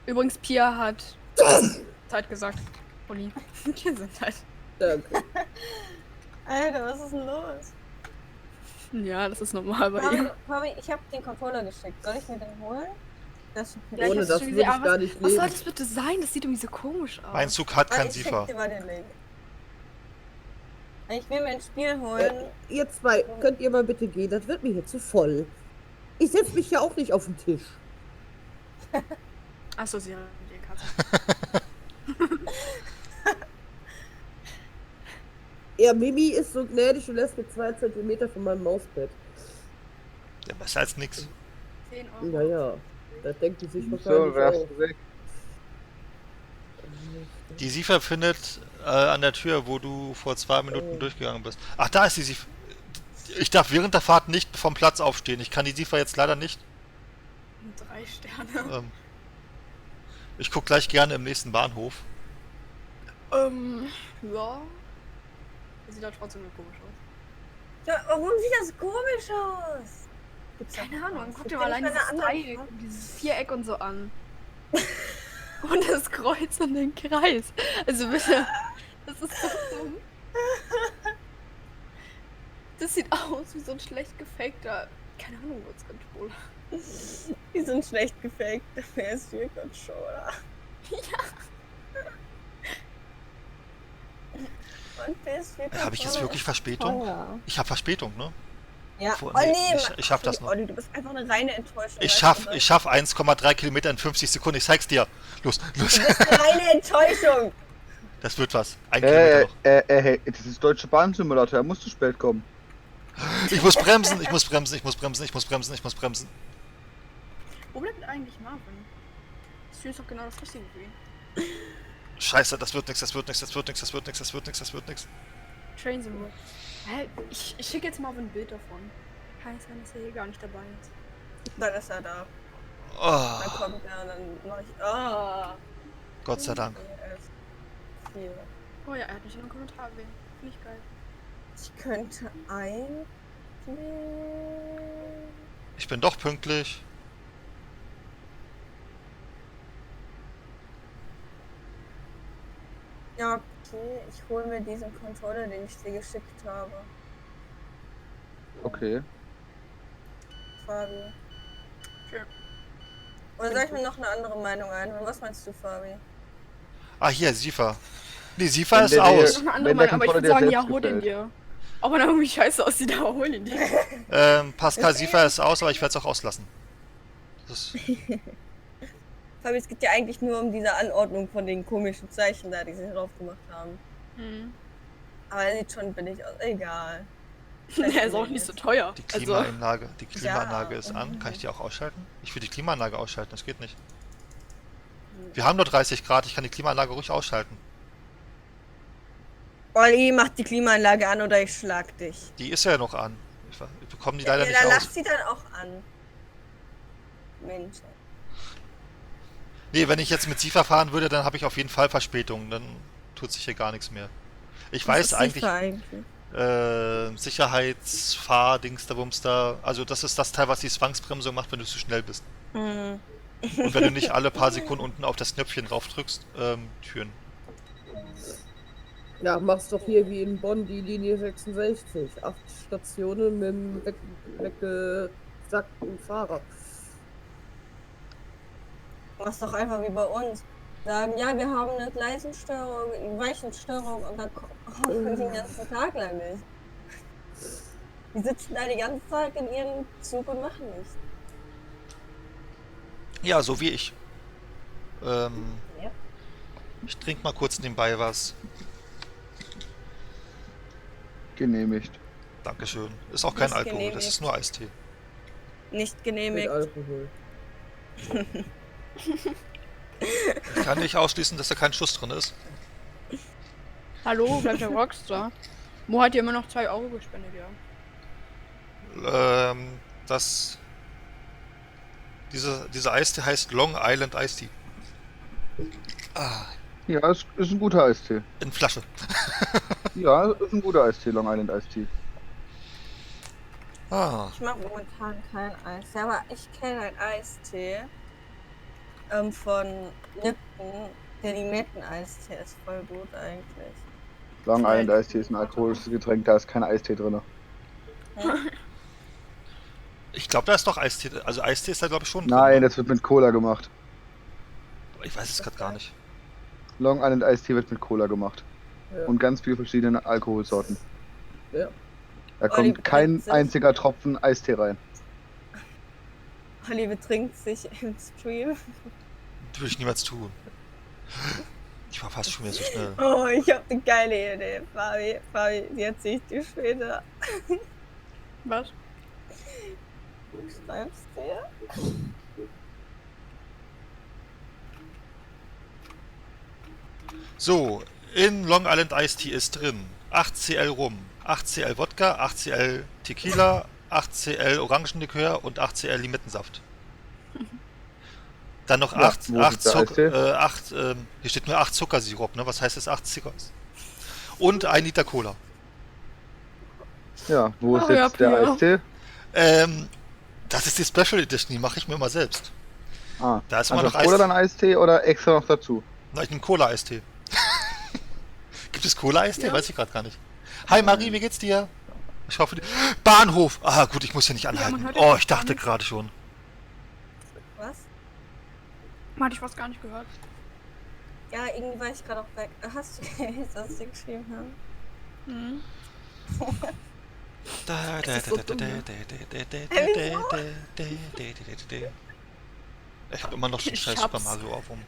Übrigens, Pia hat Zeit gesagt. Uli. Gesundheit.
Danke.
Alter, was ist denn los?
Ja, das ist normal bei ihr.
Fabi, ich habe den Controller geschickt. Soll ich mir den holen? Das
Ja, ich
Ohne
hab's
das
schon
würde
gesehen,
ich
aber
gar nicht
was soll
leben.
das bitte sein? Das sieht irgendwie so komisch aus.
Mein Zug hat kein
ich schick
SIFA.
dir mal den Link. Ich will mir ein Spiel holen.
Ihr zwei, könnt ihr mal bitte gehen? Das wird mir hier zu voll. Ich setze mich ja auch nicht auf den Tisch.
Achso, sie hat die Katze.
Ja, Mimi ist so gnädig und lässt mir 2 Zentimeter von meinem Mausbett.
Ja, besser als nix.
10 Euro.
Naja, das denkt die sich
So,
wahrscheinlich
wärst
auch.
du weg.
Die SIFA findet an der Tür, wo du vor 2 Minuten durchgegangen bist. Ach, da ist die SIFA. Ich darf während der Fahrt nicht vom Platz aufstehen. Ich kann die SIFA jetzt leider nicht.
3 Sterne.
Ich guck gleich gerne im nächsten Bahnhof.
Ja. Das sieht halt trotzdem nur komisch aus.
Ja, warum sieht das komisch aus? Gibt's da
Keine Ahnung,
was?
guck
Gibt's
dir
da
mal allein
nicht
dieses
eine andere
Dreieck
Farbe?
und dieses Viereck und so an. Und das Kreuz und den Kreis. Also bitte, das ist so dumm. Das sieht aus wie so ein schlecht gefakter, keine Ahnung, was Controller.
Die sind schlecht gefaked. PS4-Controller. Und PS4-Controller.
Habe ich jetzt wirklich Verspätung? Ich habe Verspätung, ne?
Ja.
Vor-
Oh
nee,
nee,
ich schaff das noch.
Olli, du bist einfach eine reine Enttäuschung.
Ich
weißt du
schaff 1,3 Kilometer in 50 Sekunden. Ich zeig's dir. Los, los.
das? Du bist eine reine Enttäuschung.
Das wird was. 1 Kilometer noch.
Hey, das ist Deutsche Bahn-Simulator, er muss zu spät kommen.
Ich muss bremsen, ich muss bremsen, ich muss bremsen, ich muss bremsen, ich muss bremsen.
Wo bleibt eigentlich Marvin? Das ist doch genau das Richtige für ihn.
Scheiße, das wird nix, das wird nix, das wird nix, das wird nix, das wird nix, das wird nix.
Train Symbol. Hä? Ich schicke jetzt Marvin ein Bild davon. Kann es sein, dass er hier gar nicht dabei ist?
Dann ist er da. Dann
Oh,
kommt er, dann mach ich. Ah.
Gott sei Dank.
Hier.
Oh ja, er hat mich in einen Kommentar erwähnt. Finde ich geil.
Ich könnte ein.
Ich bin doch pünktlich.
Ja, okay. Ich hole mir diesen Controller, den ich dir geschickt habe.
Okay.
Fabi.
Sure.
Oder soll ich mir noch eine andere Meinung einholen? Was meinst du, Fabi?
Ah, hier, SIFA. Nee, SIFA
Wenn
ist
der
Das
aus.
ist noch eine andere
Wenn der
Meinung, aber ich
Controller
würde
dir
sagen,
selbst
ja, hol den
gefällt.
dir. Auch wenn er irgendwie scheiße aussieht, aber hol ihn dir.
Pascal, SIFA ist aus, aber ich werde es auch auslassen. Das
Fabi, es geht ja eigentlich nur um diese Anordnung von den komischen Zeichen da, die sie drauf gemacht haben.
Hm.
Aber er sieht schon billig aus. Egal.
Der ist auch nicht so teuer.
die
Also,
Klimaanlage ist an. Kann ich die auch ausschalten? Ich will die Klimaanlage ausschalten, das geht nicht. Wir haben nur 30 Grad, ich kann die Klimaanlage ruhig ausschalten.
Olli, mach die Klimaanlage an oder ich schlag dich.
Die ist ja noch an. Ich bekomme die leider
ja,
nicht
dann
aus.
lass sie dann auch an. Mensch.
Nee, wenn ich jetzt mit SIFA fahren würde, dann habe ich auf jeden Fall Verspätung. Dann tut sich hier gar nichts mehr. Ich
Was
weiß
ist
eigentlich,
SIFA eigentlich?
Sicherheitsfahr-Dings da Bums da. Also das ist das Teil, was die Zwangsbremsung macht, wenn du zu schnell bist.
Mhm.
Und wenn du nicht alle paar Sekunden unten auf das Knöpfchen drauf drückst, Türen.
Ja, mach's doch hier wie in Bonn die Linie 66. 8 Stationen mit einem weggesackten Fahrer.
Mach's doch einfach wie bei uns. Sagen, ja, wir haben eine Gleisenstörung, eine Weichenstörung und dann kommen die den ganzen Tag lang nicht. Die sitzen da die ganze Zeit in ihrem Zug und machen nichts.
Ja, so wie ich.
Ja.
Ich trinke mal kurz nebenbei was.
Genehmigt.
Dankeschön. Ist auch kein
Nicht
Alkohol, das
genehmigt.
ist nur Eistee.
Nicht
Mit
genehmigt.
Alkohol.
Ich kann nicht ausschließen, dass da kein Schuss drin ist.
Hallo, bleibt der Rockstar. Mo hat dir immer noch 2 Euro gespendet, ja. Dieser Eistee heißt Long Island Iced Tea. Ah,
Ja, ist ein guter Eistee.
in Flasche.
Ja, ist ein guter Eistee, Long Island Eistee.
Ah,
Ich mag momentan kein Eis. Ja, aber ich kenne einen Eistee von Lipton. Der Limetten-Eistee ist voll gut eigentlich.
Long Island Eistee ist ein alkoholisches Getränk, da ist kein Eistee drin.
ich glaube, da ist doch Eistee. Also Eistee ist da glaube ich schon drin.
Nein,
ne?
das wird mit Cola gemacht.
Aber ich weiß es gerade gar nicht.
Long Island Eistee wird mit Cola gemacht.
Ja.
Und ganz viele verschiedene Alkoholsorten.
Ja.
Da
Olli
kommt kein
betrinkt sich.
einziger Tropfen Eistee rein.
Olli betrinkt sich im Stream.
Würde ich niemals tun. Ich war fast schon wieder so schnell.
Oh, ich hab eine geile Idee. Fabi, die erzähl ich dir später.
Was?
Du schreibst dir?
So, in Long Island Iced Tea ist drin 8cl Rum, 8cl Wodka, 8cl Tequila, 8cl Orangenlikör und 8cl Limettensaft. Dann noch
Ja,
8,
wo ist
8
der
Zucker,
Eistee?
hier steht nur 8 Zuckersirup, ne? Was heißt das? 8 Zuckers. Und 1 Liter Cola.
Ja, wo ist
Oh, ja,
jetzt der
Pia.
Eistee?
Das ist die Special Edition, die mache ich mir mal selbst.
Ah,
Da ist immer
also
noch
Cola
Eistee.
dann Eistee oder extra noch dazu?
Na, ich nehme Cola-Eistee. Gibt es Cola-Eistee?
Ja.
Weiß ich gerade gar nicht. Hi Marie, wie geht's dir? Ich hoffe, Bahnhof! Ah, gut, ich muss hier nicht anhalten.
man hört
Oh,
den
ich dachte
Bahnhof.
gerade schon.
Was?
Hatte ich fast gar nicht gehört.
Ja, irgendwie war ich gerade auch weg. Hast du gelesen, was sie geschrieben haben?
Mhm.
Ich habe immer noch so einen
Ich
scheiß
hab's.
Super Mario Ohrwurm.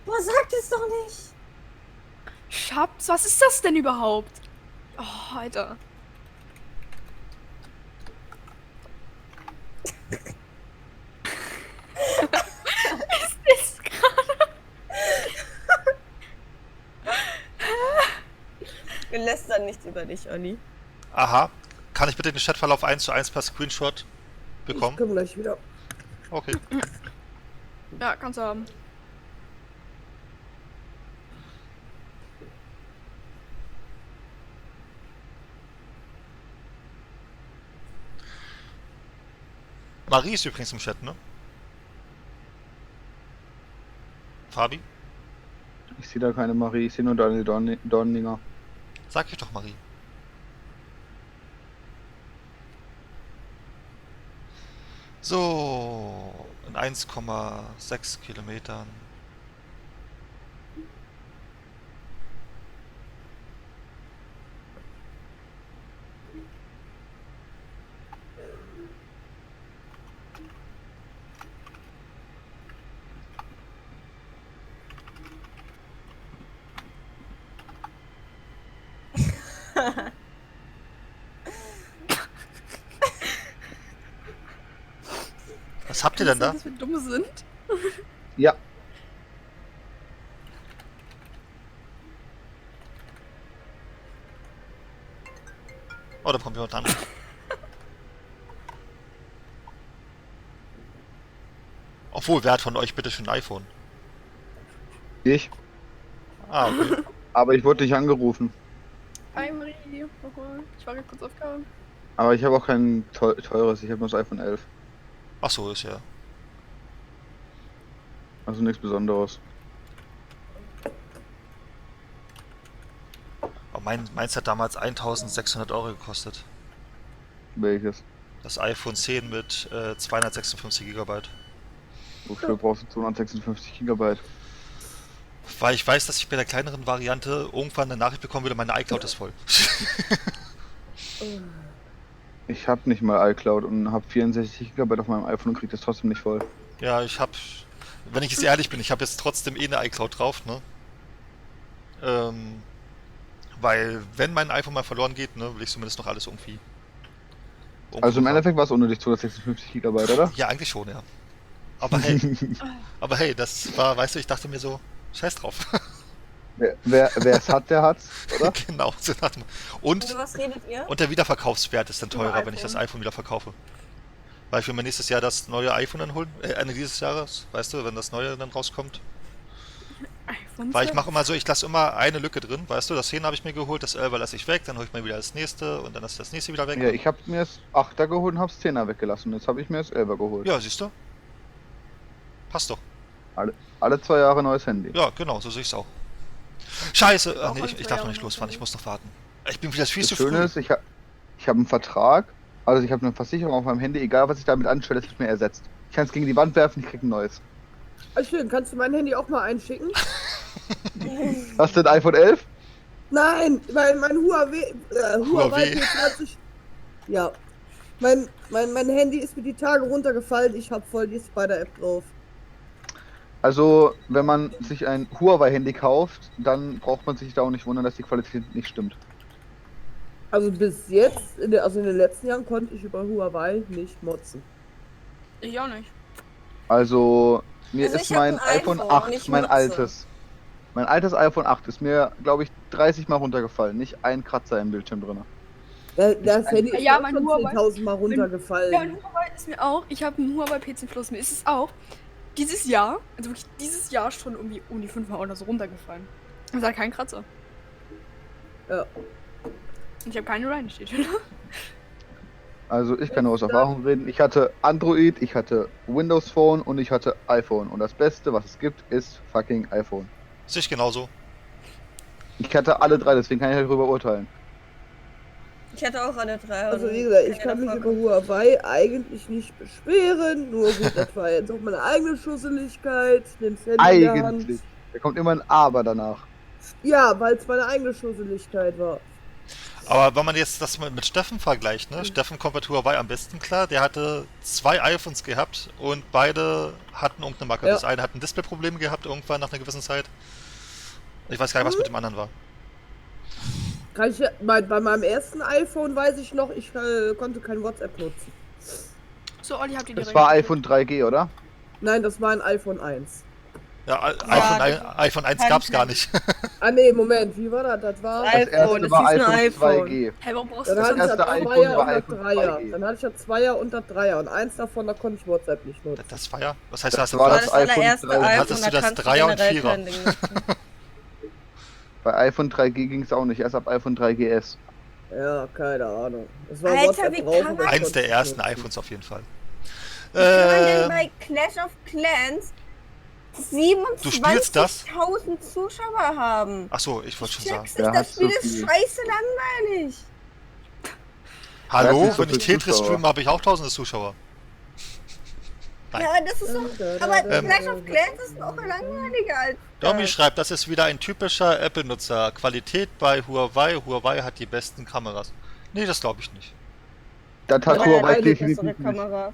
Boah, sag das doch nicht!
Schatz, was ist das denn überhaupt? Oh, Alter. Was ist gerade?
Wir lästern nicht über dich, Olli.
Aha. Kann ich bitte den Chatverlauf 1:1 per Screenshot
Ich
bekommen?
komme gleich wieder.
Okay.
Ja, kannst du haben.
Marie ist übrigens im Chat, ne? Fabi?
Ich sehe da keine Marie, ich sehe nur Daniel Dorninger.
Sag ich doch, Marie. So, in 1,6 Kilometern. Was habt ihr denn da?
Dass wir dumm sind?
Ja,
Oh, da kommt jemand an. Obwohl, wer hat von euch bitte schon ein iPhone?
ich.
Ah, okay.
Aber ich wurde nicht angerufen.
Hi Marie. Ich war gerade kurz aufgehauen.
Aber ich habe auch kein teures, ich habe nur das iPhone 11.
Ach so, ist ja.
Also nichts Besonderes.
Aber meins hat damals 1600 Euro gekostet.
Welches?
Das iPhone 10 mit 256 GB.
Wofür brauchst du 256 GB?
Weil ich weiß, dass ich bei der kleineren Variante irgendwann eine Nachricht bekommen würde, meine iCloud ist voll.
Ich habe nicht mal iCloud und habe 64 GB auf meinem iPhone und krieg das trotzdem nicht voll.
Ja, wenn ich jetzt ehrlich bin, ich habe jetzt trotzdem eine iCloud drauf, ne? Weil, wenn mein iPhone mal verloren geht, ne, will ich zumindest noch alles irgendwie
Also im
haben.
Endeffekt war es unnötig 256 GB, oder?
Ja, eigentlich schon, ja. Aber hey, das war, weißt du, ich dachte mir so, scheiß drauf.
Wer es hat, der hat's, oder?
Genau, so dachte man. Und
Über was redet ihr?
der Wiederverkaufswert ist dann
Über
teurer, wenn ich
iPhone.
das iPhone wieder verkaufe. Weil ich will mir nächstes Jahr das neue iPhone dann holen, Ende dieses Jahres, weißt du, wenn das neue dann rauskommt.
iPhone
Weil ich
12.
mache immer so, ich lasse immer eine Lücke drin, weißt du, das 10 habe ich mir geholt, das 11er lasse ich weg, dann hole ich mir wieder das nächste und dann ist das nächste wieder weg.
Ja, ich habe mir das 8er geholt und hab's 10er weggelassen. Jetzt habe ich mir das 11er geholt.
Ja, siehst du? Passt doch.
Alle 2 Jahre neues Handy.
Ja, genau, so sehe ich es auch. Scheiße! Ach
Auch
nee,
alle
ich
2
darf noch
Jahre
nicht
noch
losfahren, ich
Handy.
muss noch warten. Ich bin wieder viel
Das
zu früh.
Schöne ist, ich habe einen Vertrag, also ich habe eine Versicherung auf meinem Handy, egal was ich damit anstelle, es wird mir ersetzt. Ich kann es gegen die Wand werfen, ich krieg ein neues.
Ah, schön, kannst du mein Handy auch mal einschicken?
Hast du ein iPhone 11?
Nein, weil mein Huawei
Huawei.
P20. Ja. Mein Handy ist mir die Tage runtergefallen, ich habe voll die Spider-App drauf.
Also, wenn man sich ein Huawei-Handy kauft, dann braucht man sich da auch nicht wundern, dass die Qualität nicht stimmt.
Also bis jetzt, in den letzten Jahren konnte ich über Huawei nicht motzen.
Ich auch nicht.
Also, mir
Also
ist
ich hab
mein
ein
iPhone
iPhone,
8,
ich
mein
nutze.
altes. Mein altes iPhone 8 ist mir, glaube ich, 30 Mal runtergefallen. Nicht ein Kratzer im Bildschirm drin.
Das Handy ist
Ja,
mir
mein
schon
Huawei-
10.000 Mal runtergefallen.
Ja, ein Huawei ist mir auch. Ich habe einen Huawei P10 Plus. Mir ist es auch dieses Jahr, also wirklich dieses Jahr schon irgendwie um die 5 Mal oder so runtergefallen. Das hat keinen Kratzer.
Ja.
Und ich habe keine Ryan steht.
Also, ich kann nur aus Erfahrung reden. Ich hatte Android, ich hatte Windows Phone und ich hatte iPhone. Und das Beste, was es gibt, ist fucking iPhone.
Sehe ich genauso.
Ich hatte alle 3, deswegen kann ich darüber urteilen.
Ich hatte auch alle 3.
Also wie gesagt, ich kann mich über Huawei eigentlich nicht beschweren. Nur gut, das war jetzt auch meine eigene Schusseligkeit. Den Handy in der Hand.
Eigentlich. Da kommt immer ein Aber danach.
Ja, weil es meine eigene Schusseligkeit war.
Aber wenn man jetzt das mit Steffen vergleicht, ne? Steffen kommt mit Huawei am besten klar. Der hatte 2 iPhones gehabt und beide hatten irgendeine Macke.
Ja.
Das eine hat ein Displayproblem gehabt irgendwann nach einer gewissen Zeit. Ich weiß gar nicht, was mit dem anderen war.
Kann ich, bei meinem ersten iPhone weiß ich noch, ich konnte kein WhatsApp nutzen.
So, Olli, habt ihr die
Das war
Regeln?
iPhone 3G, oder?
Nein, das war ein iPhone 1.
Ja, iPhone 1
kann
gab's
ich
gar
nicht.
nicht.
Ah nee, Moment, wie war das? Das war...
Das
iPhone,
erste
das
war
hieß nur
iPhone
iPhone.
2G.
Hey, warum brauchst du
Dann
das?
hatte ich
erste
das
iPhone
Zweier
war
und das
iPhone
Dreier.
2G.
Dann hatte ich das Zweier und das Dreier. Und eins davon, da konnte ich WhatsApp nicht nutzen.
Das war ja. Was heißt,
Das
das
war
war
das
das
iPhone
allererste
3.
iPhone,
Hattest du
da
das
kannst du
3er und
generell
4er?
kein Ding nutzen.
Bei iPhone 3G ging es auch nicht, erst ab iPhone 3GS.
Ja, keine Ahnung. Es war
Alter,
WhatsApp
wie
drauf,
kann
aber
man-
ich
Eins
konnte
der
es
ersten
nutzen.
iPhones auf jeden Fall.
Wie kann man denn
Ähm,
bei Clash of Clans
Du spielst das?
27.000 Zuschauer haben?
Achso, ich wollte schon sagen.
Check's
Der
nicht,
hat
das Spiel
so
ist
viel.
scheiße langweilig.
Hallo,
Der hat nicht so
wenn ich
viele
Tetris
Zuschauer.
streame, habe ich auch tausende Zuschauer. Nein.
Ja, das ist doch... Aber Clash of Clans ist noch langweiliger als...
Domi schreibt, das ist wieder ein typischer Apple-Nutzer. Qualität bei Huawei. Huawei hat die besten Kameras. Nee, das glaube ich nicht.
Das hat
Aber
Huawei
eine
definitiv
bessere
nicht.
Kameras.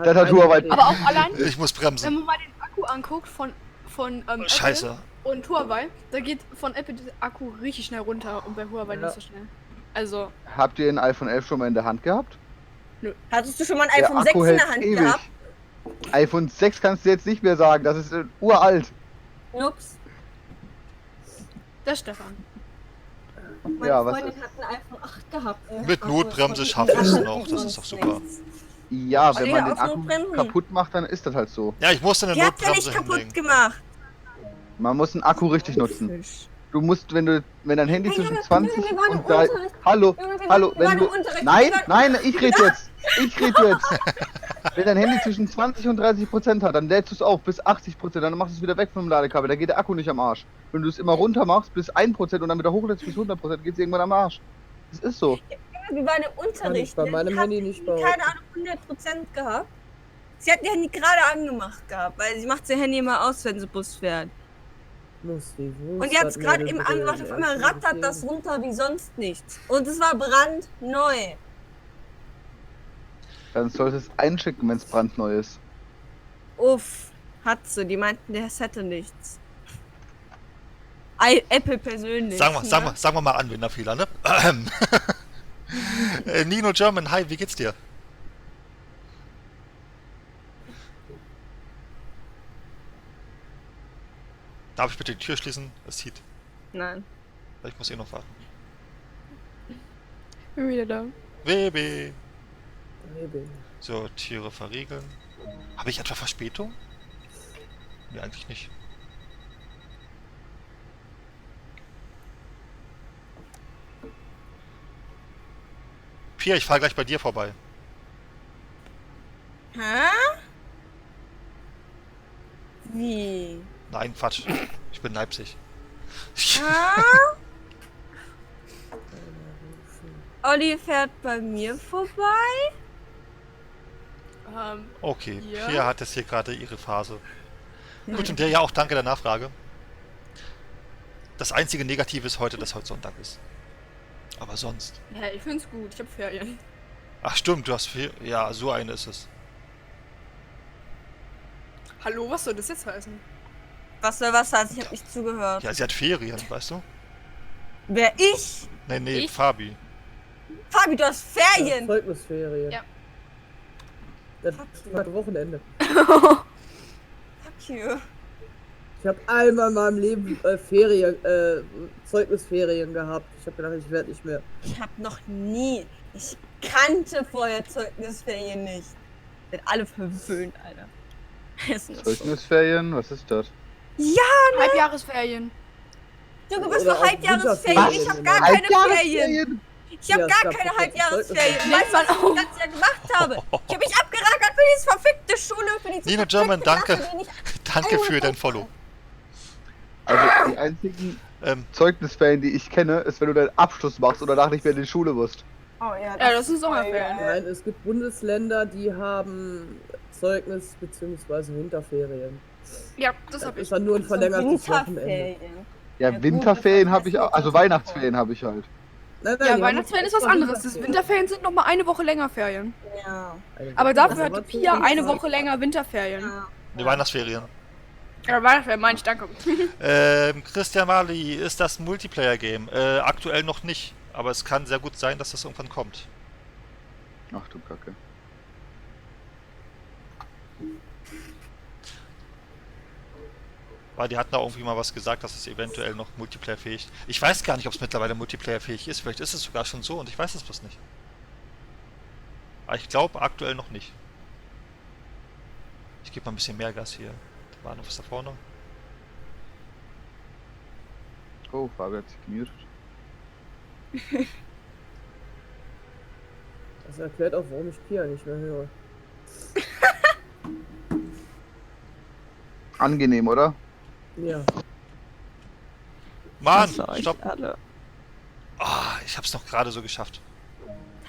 Das hat Huawei.
Aber auch allein,
Ich muss
wenn
bremsen.
man mal den Akku anguckt von
Scheiße.
Apple und Huawei, da geht von Apple der Akku richtig schnell runter und bei Huawei
Ja.
nicht so schnell. Also,
Habt ihr ein iPhone 11 schon mal in der Hand gehabt?
Hattest du schon mal ein
Der
iPhone 6
Akku
in
hält
der Hand
ewig.
gehabt?
iPhone 6 kannst du jetzt nicht mehr sagen, das ist uralt.
Ups.
der Stefan.
Meine
Ja, was
Freundin hat ein iPhone 8 gehabt.
Mit Notbremse schaffe ich es noch. Das ist doch super.
Ja, wenn
Digga,
man den
auf
Akku
Notbremsen.
kaputt macht, dann ist das halt so.
Ja, ich musste eine
Die hat's ja
Notbremse
nicht kaputt
hinlegen.
gemacht.
Man muss den Akku richtig nutzen. Du musst, wenn dein Handy
Hey,
zwischen
Junge,
20
Junge, wir waren im
und 3...
Unterricht.
Hallo,
Junge, wir
hallo,
waren
wenn
im
du...
Unterricht.
Nein,
Wir waren-
nein, ich rede jetzt. Ich rede jetzt. Wenn dein Handy zwischen 20 und 30% hat, dann lädst du es auf bis 80%, dann machst du es wieder weg vom Ladekabel, da geht der Akku nicht am Arsch. Wenn du es immer runter machst bis 1% und dann wieder hochlädst bis 100%, geht es irgendwann am Arsch. Das ist so.
Wir waren im Unterricht.
Bei
ne?
meinem
Die hat
Handy nicht behaupten.
keine Ahnung, 100% gehabt. Sie hat ihr Handy gerade angemacht gehabt, weil sie macht ihr Handy immer aus, wenn sie Bus fährt.
Muss die
Und die hat es gerade eben angemacht, auf einmal rattert das runter wie sonst nichts. Und es war brandneu.
Dann solltest du es einschicken, wenn es brandneu ist.
Uff, hat sie. Die meinten, der hätte nichts. Apple persönlich.
Sagen wir mal Anwenderfehler, ne? Nino German, hi, wie geht's dir? Darf ich bitte die Tür schließen? Es zieht.
Nein.
Ich muss eh noch warten.
Bin wieder da.
WB. So, Türe verriegeln. Habe ich etwa Verspätung? Nee, eigentlich nicht. Pia, ich fahre gleich bei dir vorbei.
Hä? Wie?
Nein, Quatsch. Ich bin in Leipzig.
Hä? Olli fährt bei mir vorbei?
Okay,
Ja.
Pia hat jetzt hier gerade ihre Phase. Gut, und der ja auch danke der Nachfrage. Das einzige Negative ist heute, dass heute Sonntag ist. Aber sonst.
Ja, ich find's gut. Ich hab Ferien.
Ach stimmt, du hast viel. Ja, so eine ist es.
Hallo, was soll das jetzt heißen?
Was soll was heißen? Ich hab nicht zugehört.
Ja, sie hat Ferien, weißt du?
Wer ich?
Nee,
Ich?
Fabi.
Fabi, du hast Ferien!
Zeugnisferien.
Ja.
Das war Wochenende.
Fuck you.
Ich habe einmal in meinem Leben Zeugnisferien gehabt. Ich habe gedacht, ich werde nicht mehr.
Ich hab noch nie. Ich kannte vorher Zeugnisferien nicht. Sind alle verwöhnt, Alter. Essen ist so.
Zeugnisferien, was ist das?
Halbjahresferien.
Junge, was
Oder
für
auch
Halbjahresferien? Ich hab gar keine Ferien. Ich hab
Ja, es
gar
gab
keine
doch
Halbjahresferien.
Zeugnis-
Weißt du, was ich das ganze Jahr gemacht habe? Ich hab mich abgerackert für diese verfickte Schule, für diese
Nino
verfickte
German, danke.
Klasse, die nicht
Danke für dein Follow.
Also die einzigen
Ähm,
Zeugnisferien, die ich kenne, ist, wenn du deinen Abschluss machst oder danach nicht mehr in die Schule musst.
Oh ja,
Ja, das sind Sommerferien.
Nein, es gibt Bundesländer, die haben Zeugnis- bzw. Winterferien.
Ja, das
Das
hab ich.
ist dann nur ein verlängertes Wochenende.
Winterferien.
Ja,
Ja, gut,
Winterferien
das
habe ich auch, also
heißt,
Weihnachtsferien habe ich halt.
Nein,
Ja,
die haben
Weihnachtsferien ist was
extra
anderes. Das Winterferien sind noch mal eine Woche länger Ferien.
Ja.
Aber dafür
Also,
hatte Pia eine Woche länger Winterferien.
Ja.
die Weihnachtsferien.
Ja, Weihnachtsferien meine ich, danke.
Christian Mali, ist das ein Multiplayer-Game? Aktuell noch nicht, aber es kann sehr gut sein, dass das irgendwann kommt.
Ach du Kacke.
Weil die hatten da irgendwie mal was gesagt, dass es eventuell noch Multiplayer-fähig ist. Ich weiß gar nicht, ob es mittlerweile Multiplayer-fähig ist. Vielleicht ist es sogar schon so und ich weiß es bloß nicht. Aber ich glaube aktuell noch nicht. Ich gebe mal ein bisschen mehr Gas hier. War noch was da vorne?
Oh, Fabi hat sich gemutet.
Das erklärt auch, warum ich Pia nicht mehr höre.
Angenehm, oder?
Ja.
Mann,
Hasse euch
stopp!
alle.
Ah, ich hab's noch gerade so geschafft.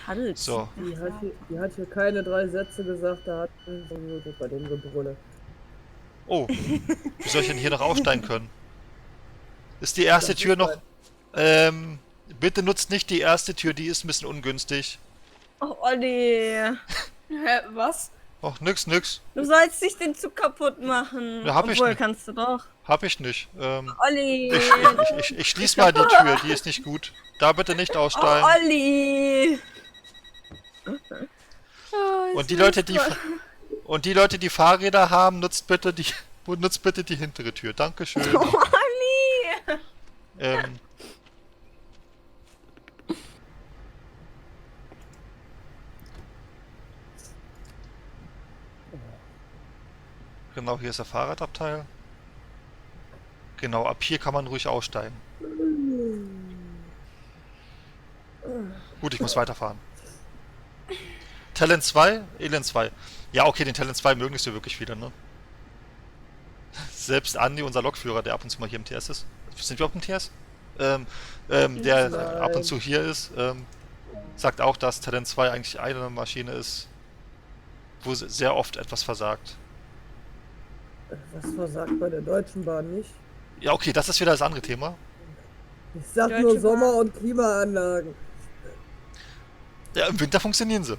Halt.
So,
Die hat hier keine 3 Sätze gesagt, da hat sie so bei dem Gebrülle.
oh. Wie soll ich denn hier noch aussteigen können? Ist die erste Tür noch... bitte nutzt nicht die erste Tür, die ist ein bisschen ungünstig.
Oh, Olli.
Hä, was?
Och, nix.
Du sollst nicht den Zug kaputt machen.
Ja, hab ich
Obwohl,
nicht.
kannst du doch.
Hab ich nicht.
Olli.
Ich schließ mal die Tür, die ist nicht gut. Da bitte nicht
Oh,
aussteigen.
Olli.
Und die Leute, die Fahrräder haben, nutzt bitte die hintere Tür. Dankeschön.
Olli.
Genau, hier ist der Fahrradabteil. Genau, ab hier kann man ruhig aussteigen. Gut, ich muss weiterfahren. Talent 2? Elend 2. Ja, okay, den Talent 2 mögen du wirklich wieder, ne? Selbst Andi, unser Lokführer, der ab und zu mal hier im TS ist. Sind wir auf dem TS? Der ab und zu hier ist, sagt auch, dass Talent 2 eigentlich eine Maschine ist, wo sehr oft etwas versagt.
Was versagt bei der Deutschen Bahn nicht?
Ja, okay, das ist wieder das andere Thema.
Ich sag
Deutsche
nur
Bahn.
Sommer- und Klimaanlagen.
Ja, im Winter funktionieren sie.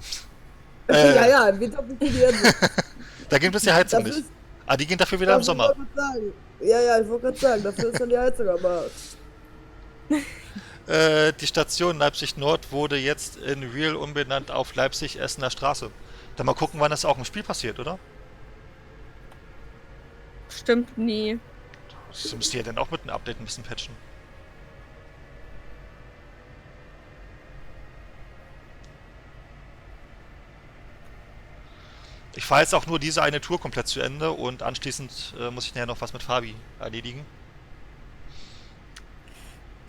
Ja, ja, im Winter funktionieren sie.
Da gibt es die Heizung
Das
nicht.
ist-
Ah, die gehen dafür wieder im
Das
Sommer.
wollte ich sagen. Ja, ja, ich wollte gerade sagen, dafür ist dann die Heizung am Arsch.
Die Station Leipzig Nord wurde jetzt in Real umbenannt auf Leipzig-Essener Straße. Dann mal gucken, wann das auch im Spiel passiert, oder?
Stimmt nie.
Das müsst ihr ja dann auch mit einem Update ein bisschen patchen. Ich fahre jetzt auch nur diese eine Tour komplett zu Ende und anschließend muss ich nachher noch was mit Fabi erledigen.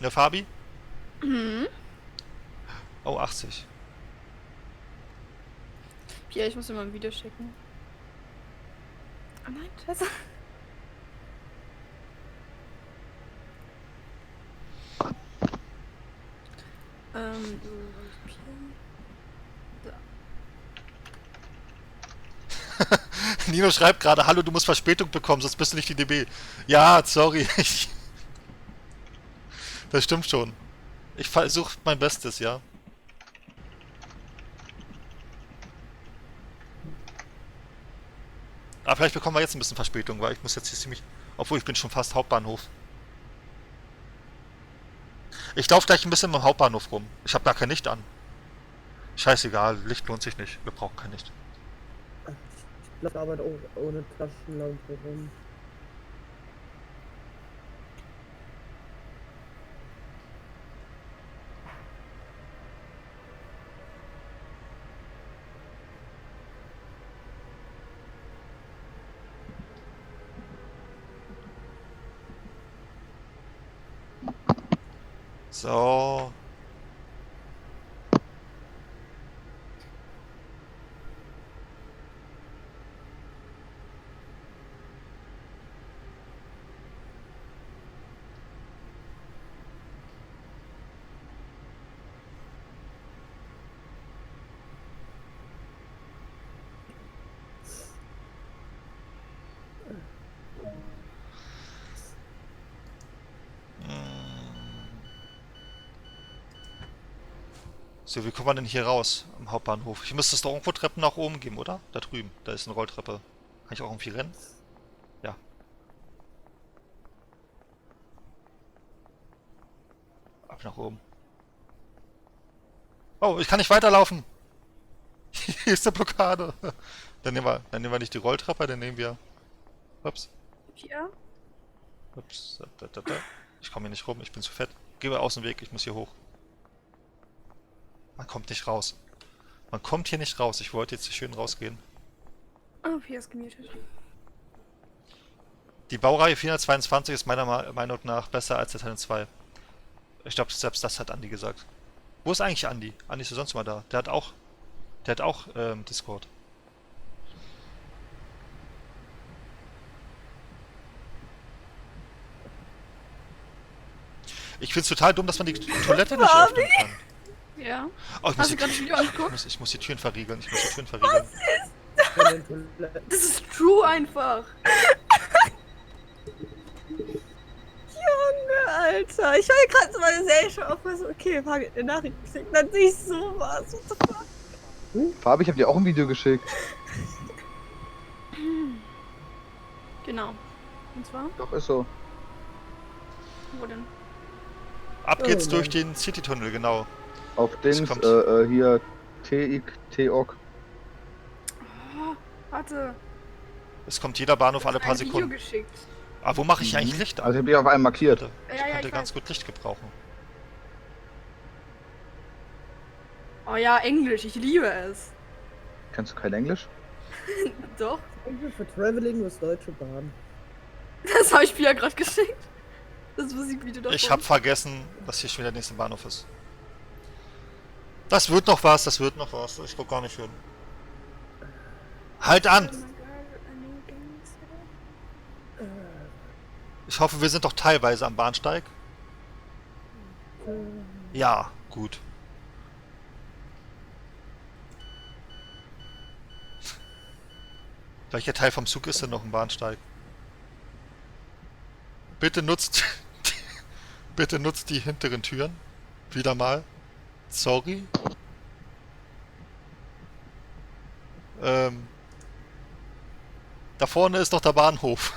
Ne, Fabi?
Mhm.
Oh, 80.
Pia, ich muss dir mal ein Video schicken. Oh nein, scheiße. Pia. Da.
Nino schreibt gerade, hallo, du musst Verspätung bekommen, sonst bist du nicht die DB. Ja, sorry. Das stimmt schon. Ich versuche mein Bestes, ja. Aber vielleicht bekommen wir jetzt ein bisschen Verspätung, weil ich muss jetzt hier ziemlich... Obwohl, ich bin schon fast Hauptbahnhof. Ich laufe gleich ein bisschen im Hauptbahnhof rum. Ich habe gar kein Licht an. Scheißegal, Licht lohnt sich nicht. Wir brauchen kein Licht.
Ich arbeite auch ohne Taschenlampe rum.
So. So, wie kommt man denn hier raus am Hauptbahnhof? Ich müsste es doch irgendwo Treppen nach oben geben, oder? Da drüben, da ist eine Rolltreppe. Kann ich auch irgendwie rennen? Ja. Ab nach oben. Oh, ich kann nicht weiterlaufen! Hier ist eine Blockade. Dann nehmen wir nicht die Rolltreppe, dann nehmen wir... Ups.
Pia?
Ups. Ich komme hier nicht rum, ich bin zu fett. Geh mir aus dem Weg, ich muss hier hoch. Man kommt nicht raus. Man kommt hier nicht raus. Ich wollte jetzt hier schön rausgehen.
Oh, Pia ist gemutet.
Die Baureihe 422 ist meiner Meinung nach besser als der Teil 2. Ich glaube, selbst das hat Andi gesagt. Wo ist eigentlich Andi? Andi ist ja sonst mal da. Der hat auch Discord. Ich find's total dumm, dass man die Toilette nicht öffnen kann.
Ja.
Oh, ich muss
Hast
die,
du gerade das Video angeguckt?
ich muss die Türen verriegeln. Ich muss die Türen verriegeln.
Von den Toiletten.
Das ist true einfach.
Junge, Alter. Ich war gerade so meine Serie schon auf. So, okay, Frage eine Nachricht geschickt. Dann sehe ich sowas. What the fuck?
Fabi, ich habe dir auch ein Video geschickt.
Genau. Und zwar?
Doch, ist so.
Wo denn?
Ab geht's
Oh
durch
Mann.
den Citytunnel, genau.
Auf Dings,
kommt.
hier, TOC.
Oh, warte.
Es kommt jeder Bahnhof alle
Du hast
paar
ein Video
Sekunden.
geschickt.
Aber wo mache ich eigentlich Licht an?
Also ich habe dich auf einen markiert.
Ich
Ja, ja,
könnte
ich
ganz
weiß.
gut Licht gebrauchen.
Oh ja, Englisch. Ich liebe es.
Kennst du kein Englisch?
Doch.
Englisch für Traveling ist Deutsche Bahn.
Das habe ich Pia gerade geschickt. Das Musikvideo davon.
Ich habe vergessen, dass hier schon wieder der nächste Bahnhof ist. Das wird noch was, das wird noch was. Ich guck gar nicht hin. Halt an! Ich hoffe, wir sind doch teilweise am Bahnsteig. Ja, gut. Welcher Teil vom Zug ist denn noch ein Bahnsteig? Bitte nutzt bitte nutzt die hinteren Türen. Wieder mal. Sorry. Da vorne ist doch der Bahnhof.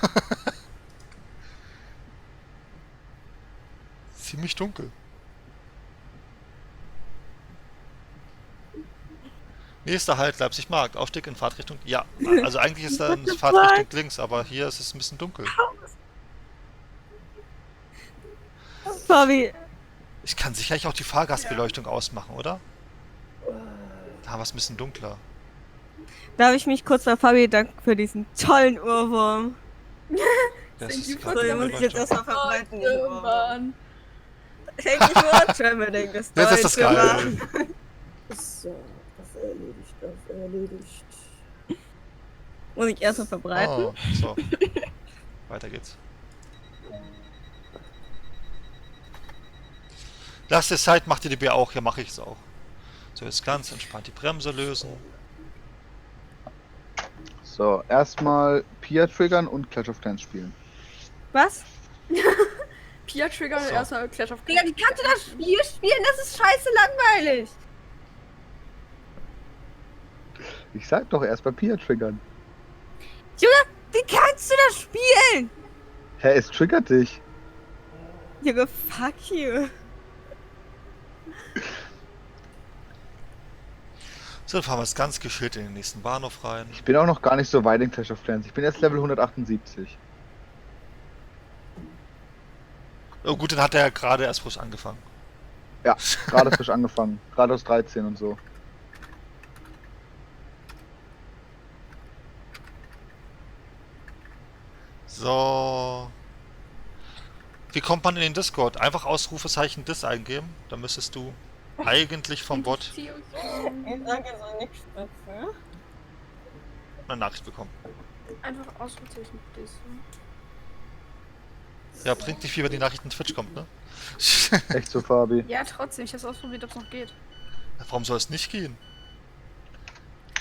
Ziemlich dunkel. Nächster Halt, Leipzig-Markt. Aufstieg in Fahrtrichtung. Ja, also eigentlich ist da eine Fahrtrichtung links, aber hier ist es ein bisschen dunkel.
Fabi,
Ich kann sicherlich auch die Fahrgastbeleuchtung ausmachen, oder? Da war es ein bisschen dunkler.
darf ich mich kurz bei Fabi bedanken für diesen tollen Ohrwurm?
Das
Thank
ist
you
die
for
So, den muss ich jetzt
Fahrgastbeleuchtung.
erstmal verbreiten. diesen Ohrwurm.
Mann.
Thank you for traveling this
Jetzt ist das
Deutsche
geil.
Bahn.
So, das erledigt, das erledigt.
Muss ich erstmal verbreiten?
Oh, so. Weiter geht's. Lasst es Zeit, macht die DB auch. Ja, mache ich es auch. So, jetzt ganz entspannt die Bremse lösen.
So, erstmal Pia triggern und Clash of Clans spielen.
Was?
Pia triggern und
So.
erstmal Clash of
Digga,
Clans.
wie kannst du das Spiel spielen? Das ist scheiße langweilig.
Ich sag doch erstmal Pia triggern.
Junge, wie kannst du das spielen?
Hä, es triggert dich.
Junge, fuck you.
So, dann fahren wir jetzt ganz geschillt in den nächsten Bahnhof rein.
Ich bin auch noch gar nicht so weit in Clash of Clans. Ich bin jetzt Level 178.
Oh gut, dann hat er gerade erst frisch angefangen.
Ja, gerade frisch angefangen. Gerade aus 13 und so.
So. Wie kommt man in den Discord? Einfach Ausrufezeichen Dis eingeben. Da müsstest du eigentlich vom Bot
Ich sage so nichts dazu.
eine Nachricht bekommen.
Einfach Ausrufezeichen.
Ja, bringt nicht viel, wenn die Nachricht in Twitch kommt, ne?
Echt so, Fabi.
Ja, trotzdem. Ich hab's ausprobiert, ob's noch geht.
Warum soll es nicht gehen?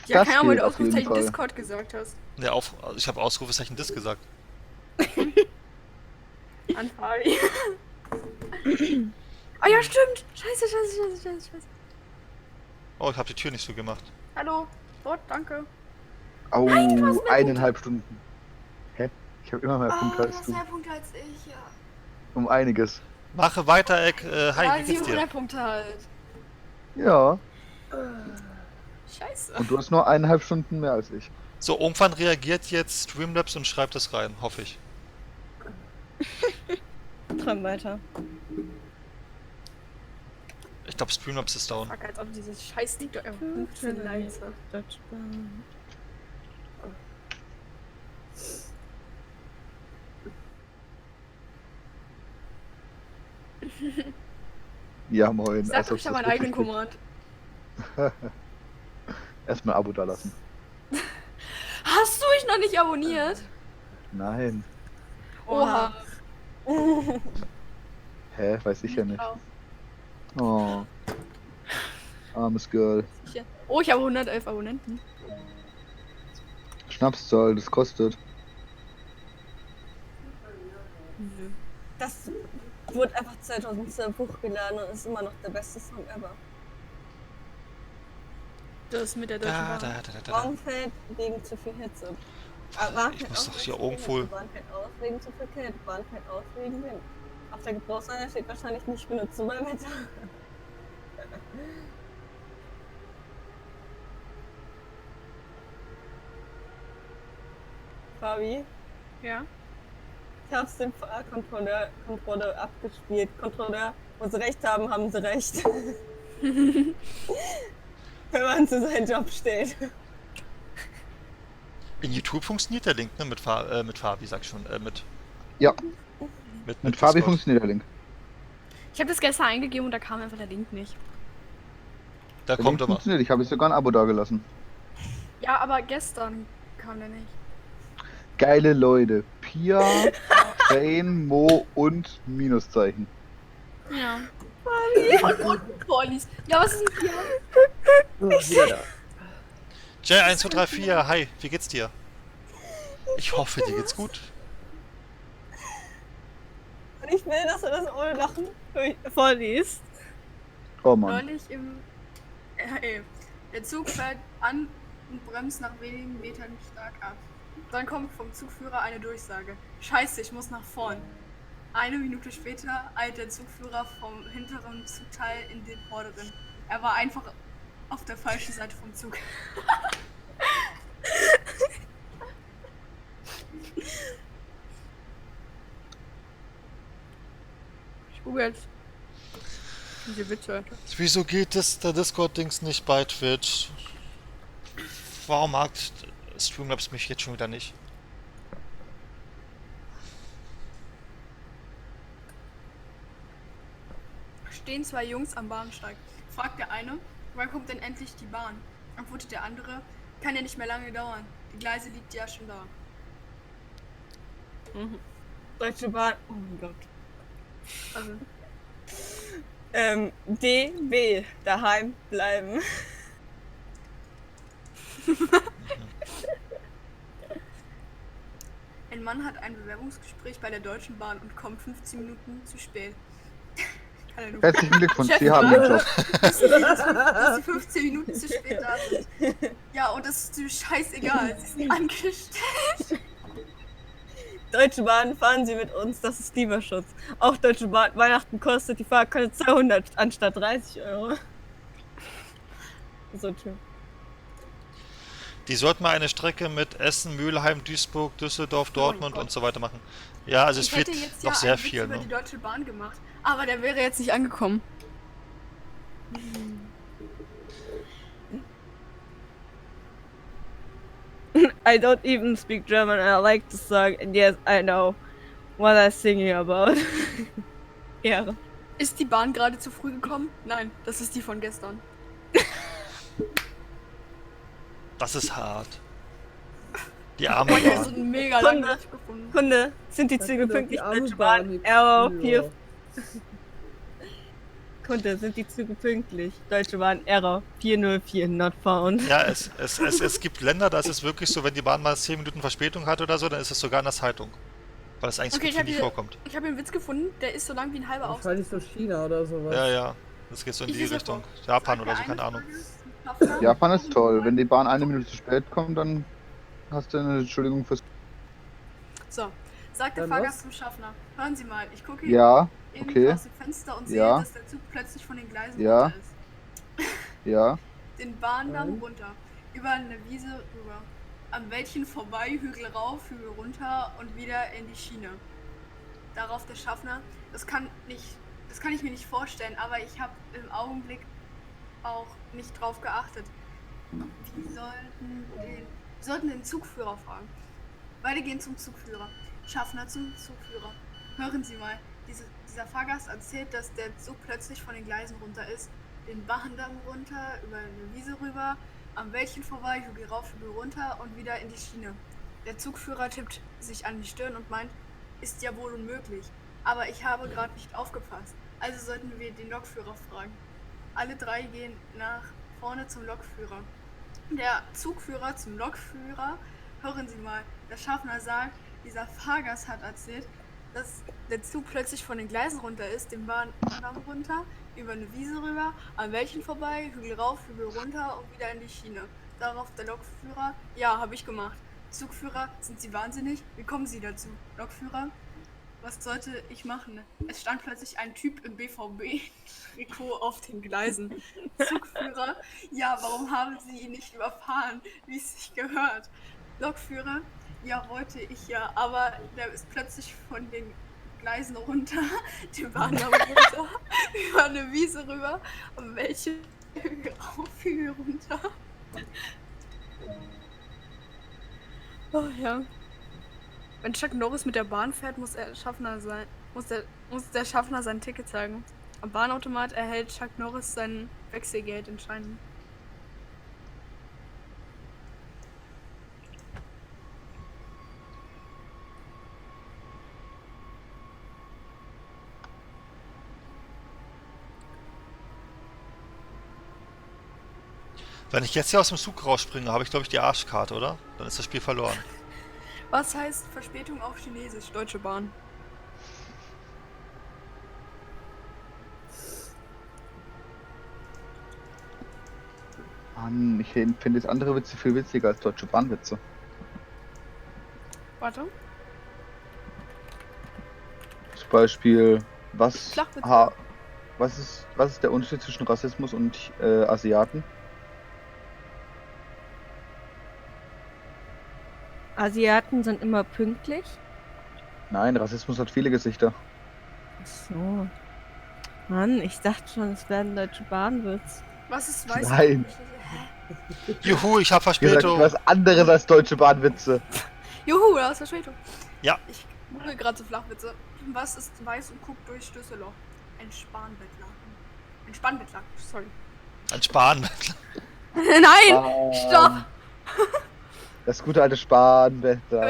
Ja,
Das
keine Ahnung, weil
geht
du
auf jeden
Ausrufezeichen
Fall.
Discord gesagt hast.
Ne, also ich habe Ausrufezeichen Dis gesagt.
An Fabi. Ah ja, stimmt. Scheiße.
Oh, ich habe die Tür nicht so gemacht.
Hallo. Bot, danke.
Au,
Nein, du hast mehr
1,5 Stunden. Hä? Ich habe immer mehr Punkte als du.
Punkte als ich, ja.
Um einiges.
Mache weiter, Eck. Hi,
Ja,
wie geht's dir?
700 Punkte halt.
Ja.
Scheiße.
Und du hast nur 1,5 Stunden mehr als ich.
So, irgendwann reagiert jetzt Streamlabs und schreibt es rein, hoffe ich.
Träum weiter.
Ich glaube, Streamlabs ist down.
Fuck, als ob dieses scheiß Ding doch einfach 15 Likes hat.
Ja, moin.
Sag
als
doch
ob's
schon
das
meinen eigenen
wirklich
Command.
gibt. Erstmal ein Abo da lassen.
Hast du mich noch nicht abonniert?
Nein.
Oha.
Hä? Weiß ich ja nicht.
Auch.
Oh. Armes Girl.
Sicher. Oh, ich habe 111 Abonnenten.
Schnapszahl, das kostet.
Das wurde einfach 2012 hochgeladen und ist immer noch der beste Song ever.
Das mit der deutschen
Da,
Bahn.
da, da, da, da.
Warnfeld wegen zu viel Hitze.
Ich muss doch hier irgendwo...
Warnfeld aus wegen zu viel Kälte. Warnfeld aus wegen Wind. Auf der Gebrauchsanleitung steht wahrscheinlich nicht benutzen beim Wetter. Fabi,
Ja.
ich hab's dem Fahrkontrolleur abgespielt. Kontrolleur, wo sie recht haben, haben sie recht. Wenn man zu seinem Job steht.
In YouTube funktioniert der Link, ne? Mit Fabi, sag ich schon.
Ja,
Mit
mit Fabi
Discord.
funktioniert der Link.
Ich habe das gestern eingegeben und da kam einfach der Link nicht.
Da
Der
kommt
Link
aber.
funktioniert. Ich habe sogar ein Abo da gelassen.
Ja, aber gestern kam der nicht.
Geile Leute. Pia, Train, Mo und Minuszeichen.
Ja. Vorlies. Ja, was ist denn hier?
J1234, hi, wie geht's dir? Ich hoffe, dir geht's gut.
Und ich will, dass du das ohne Lachen vorliest.
Oh Mann.
Neulich im. Der Zug fährt an und bremst nach wenigen Metern stark ab. Dann kommt vom Zugführer eine Durchsage. Scheiße, ich muss nach vorn. Eine Minute später eilt der Zugführer vom hinteren Zugteil in den vorderen. Er war einfach auf der falschen Seite vom Zug. Ich google jetzt. Diese Witze.
Wieso geht der Discord-Dings nicht bei Twitch? Warum mag Streamlabs mich jetzt schon wieder nicht?
Stehen zwei Jungs am Bahnsteig. Fragt der eine, wann kommt denn endlich die Bahn? Antwortet der andere, kann ja nicht mehr lange dauern. Die Gleise liegt ja schon da.
Deutsche Bahn. Oh mein Gott.
Also,
DB. Daheim bleiben.
ein Mann hat ein Bewerbungsgespräch bei der Deutschen Bahn und kommt 15 Minuten zu spät. Kann er nur
Herzlichen Glückwunsch,
Chef,
Sie haben den Job.
dass sie 15 Minuten zu spät da sind. Ja, und das ist dir scheißegal. Sie sind angestellt.
Deutsche Bahn, fahren Sie mit uns, das ist Klimaschutz. Auch Deutsche Bahn, Weihnachten kostet die Fahrkarte 200 anstatt 30 Euro. So schön.
Die sollten mal eine Strecke mit Essen, Mülheim, Duisburg, Düsseldorf, Dortmund
Gott.
und so weiter machen. Ja, also es
Ich
fehlt
hätte jetzt
noch
ja
sehr
einen Witz
viel,
über die
ne?
Deutsche Bahn gemacht, aber der wäre jetzt nicht angekommen.
I don't even speak German and I like the song and yes, I know what I'm singing about. Ja.
Ist die Bahn gerade zu früh gekommen? Nein, das ist die von gestern.
Das ist hart. Die arme
Ich habe so
Bahn.
einen mega langen
Kunde.
Witz gefunden.
Kunde, sind die
Das
Züge
sind doch die
pünktlich?
arme
Deutsche
Bahn
Bahn,
mit
Error,
Kühe.
4. Kunde, sind die Züge pünktlich? Deutsche Bahn, Error, 404, not found.
Ja, es gibt Länder, da ist es wirklich so, wenn die Bahn mal 10 Minuten Verspätung hat oder so, dann ist es sogar in der Zeitung. Weil es eigentlich
Okay,
so gut wie nie vorkommt.
Ich habe einen Witz gefunden, der ist so lang wie ein halber Aufsatz.
Wahrscheinlich so China oder sowas.
Ja, ja. Das geht so in
Ich
die
lese
Richtung.
vor.
Japan
Sagt
oder
der
so,
eine
keine Ahnung.
Schaffner,
Japan ist toll. Wenn die Bahn eine Minute zu spät kommt, dann hast du eine Entschuldigung fürs...
So, sagt der
Dann
Fahrgast
was?
zum Schaffner. Hören Sie mal, ich gucke
Ja,
eben
okay.
aus dem Fenster und sehe,
Ja.
dass der Zug plötzlich von den Gleisen
Ja.
runter ist.
ja.
Den Bahndamm
Dann?
runter, über eine Wiese rüber. Am Wäldchen vorbei, Hügel rauf, Hügel runter und wieder in die Schiene. Darauf der Schaffner, das kann ich mir nicht vorstellen, aber ich habe im Augenblick auch nicht drauf geachtet. Wir sollten den Zugführer fragen. Beide gehen zum Zugführer. Schaffner zum Zugführer. Hören Sie mal, dieser Fahrgast erzählt, dass der Zug plötzlich von den Gleisen runter ist. Den Bahndamm runter, über eine Wiese rüber, am Wäldchen vorbei, Hügel rauf, Hügel runter und wieder in die Schiene. Der Zugführer tippt sich an die Stirn und meint, ist ja wohl unmöglich. Aber ich habe gerade nicht aufgepasst. Also sollten wir den Lokführer fragen. Alle drei gehen nach vorne zum Lokführer. Der Zugführer zum Lokführer. Hören Sie mal, der Schaffner sagt, dieser Fahrgast hat erzählt, dass der Zug plötzlich von den Gleisen runter ist, den Bahndamm runter, über eine Wiese rüber, am Wäldchen vorbei, Hügel rauf, Hügel runter und wieder in die Schiene. Darauf der Lokführer, ja, habe ich gemacht. Zugführer, sind Sie wahnsinnig? Wie kommen Sie dazu? Lokführer, was sollte ich machen? Es stand plötzlich ein Typ im BVB-Trikot auf den Gleisen. Zugführer, ja, warum haben Sie ihn nicht überfahren, wie es sich gehört? Lokführer, ja, wollte ich ja, aber der ist plötzlich von den Gleisen runter, den Bahndamm runter, über eine Wiese rüber, und welche Hügel rauf, Hügel runter. Oh ja. Wenn Chuck Norris mit der Bahn fährt, muss der Schaffner sein Ticket zeigen. Am Bahnautomat erhält Chuck Norris sein Wechselgeld in Scheinen.
Wenn ich jetzt hier aus dem Zug rausspringe, habe ich glaube ich die Arschkarte, oder? Dann ist das Spiel verloren.
Was heißt Verspätung auf Chinesisch? Deutsche Bahn.
Mann, ich finde jetzt andere Witze viel witziger als Deutsche Bahnwitze.
Warte.
Zum Beispiel,
Flachwitze.
was ist der Unterschied zwischen Rassismus und Asiaten?
Asiaten sind immer pünktlich.
Nein, Rassismus hat viele Gesichter.
Ach so. Mann, ich dachte schon, es wäre ein Deutsche Bahnwitz.
Was ist weiß?
Nein.
Hä?
Juhu, ich hab
Gesagt,
Verspätung.
was anderes als Deutsche Bahnwitze.
Juhu, da ist Verspätung.
Ja.
Ich google gerade so Flachwitze. Was ist weiß und guckt durch Schlüsselloch? Ein Spanbettlaken. Ein Spannbettlaken, sorry.
Ein Spahn.
Nein! Stopp!
Das gute alte Spanwetter.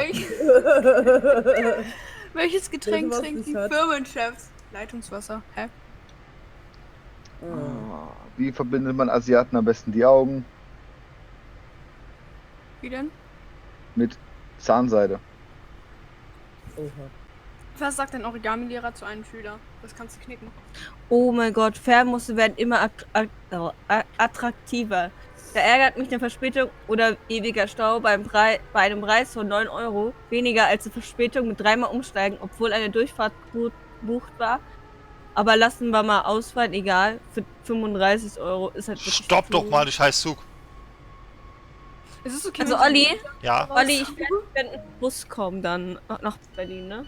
Welches Getränk
was
trinken
nicht hat.
Firmenchefs? Leitungswasser. Hä?
Wie verbindet man Asiaten am besten die Augen?
Wie denn?
Mit Zahnseide.
Oha.
Was sagt ein Origami-Lehrer zu einem Schüler? Das kannst du knicken.
Oh mein Gott, Fernbusse werden immer attraktiver. Da ärgert mich eine Verspätung oder ewiger Stau bei einem Preis von 9 Euro weniger als eine Verspätung mit 3-mal Umsteigen, obwohl eine Durchfahrt gebucht war. Aber lassen wir mal ausfallen, egal. Für 35 Euro ist halt wirklich
Stopp
viel.
doch mal, ich heiß Zug.
Ist es okay?
Also
wenn
Olli,
Ja.
Olli, ich werde mit dem Bus kommen dann nach Berlin, ne?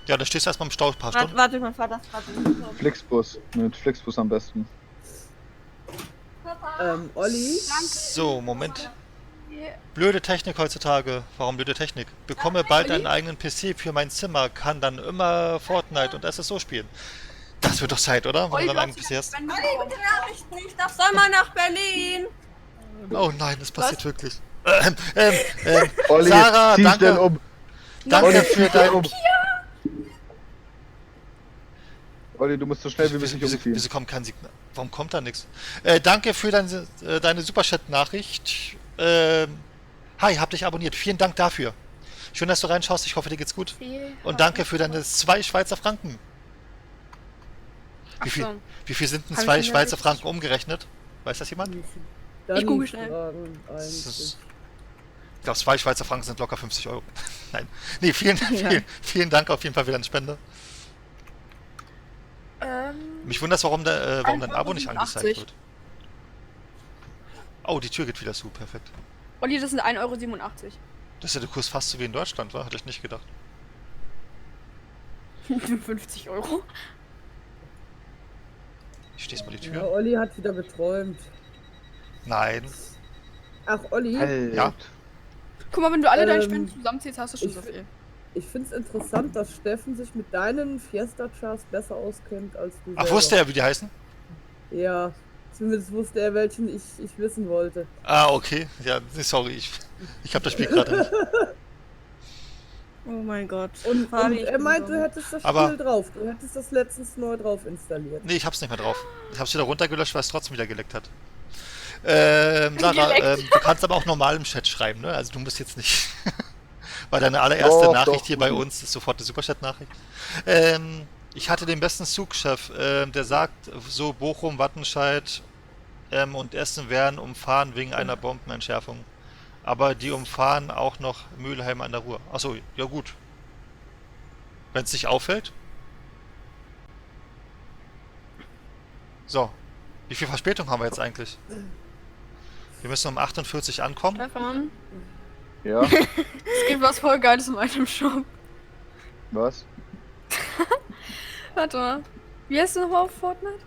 Ja, dann stehst du erstmal im Stau ein paar Stunden.
Warte, mein Vater ist gerade gekommen.
Flixbus. Mit Flixbus am besten.
Olli?
So, Moment. Blöde Technik heutzutage. Warum blöde Technik? Bekomme bald einen eigenen PC für mein Zimmer, kann dann immer Fortnite und SSO spielen. Das wird doch Zeit, oder? Wenn du dann einen PC hast.
Olli, bitte Nachrichten, ich darf Sommer nach Berlin!
Oh nein, das passiert wirklich.
Olli,
Sarah,
jetzt zieh
danke.
schnell um.
Danke
Olli,
für
zieh schnell
dein...
um. Olli, du musst so schnell wie möglich umziehen.
Wieso kommt kein Signal? Warum kommt da nichts? Danke für deine Superchat-Nachricht. Hi, hab dich abonniert. Vielen Dank dafür. Schön, dass du reinschaust. Ich hoffe, dir geht's gut. Und danke für deine 2 Schweizer Franken. Wie viel sind denn
Hab ich
2
schon
Schweizer
richtig.
Franken umgerechnet? Weiß das jemand?
Ich google schnell.
Eigentlich.
Ich glaube, 2 Schweizer Franken sind locker 50 Euro. Nein. Nee, vielen Dank auf jeden Fall für deine Spende. Mich wundert, warum dein Abo nicht
1,87
angezeigt wird. Oh, die Tür geht wieder zu. Perfekt.
Olli, das sind 1,87 Euro.
Das ist ja der Kurs fast so wie in Deutschland, war? Hatte ich nicht gedacht.
50 Euro.
Ich schließe mal die
Ja,
Tür.
Olli hat wieder geträumt.
Nein.
Ach, Olli,
Halt.
Ja.
Guck mal, wenn du alle deine
Ähm,
Spenden zusammenzählst, hast du schon
ich-
so viel.
ich find's interessant, dass Steffen sich mit deinen Fiesta-Chars besser auskennt als du
Ach,
selber.
wusste er, wie die heißen?
Ja, zumindest wusste er, welchen ich wissen wollte.
Ah, okay. Ja, nee, sorry, ich habe das Spiel gerade nicht.
Oh mein Gott.
Und
Fabi, ich
er
bin
meint,
so-
du hättest das
Aber-
Spiel drauf. Du hättest das letztens neu drauf installiert.
Nee, ich hab's nicht mehr drauf. Ich hab's wieder runtergelöscht, weil es trotzdem wieder geleckt hat. Sarah,
Geleckt.
du kannst aber auch normal im Chat schreiben, ne? Also du musst jetzt nicht... Weil deine allererste
Doch,
Nachricht
doch.
hier bei uns ist sofort eine Superchat-Nachricht. Ich hatte den besten Zugchef, der sagt, so Bochum, Wattenscheid und Essen werden umfahren wegen einer Bombenentschärfung. Aber die umfahren auch noch Mülheim an der Ruhr. Achso, ja gut. Wenn es nicht auffällt. So. Wie viel Verspätung haben wir jetzt eigentlich? Wir müssen um 48 ankommen.
Stefan,
Ja,
es gibt was voll Geiles in meinem Shop.
was?
Warte mal. Wie heißt du nochmal auf Fortnite?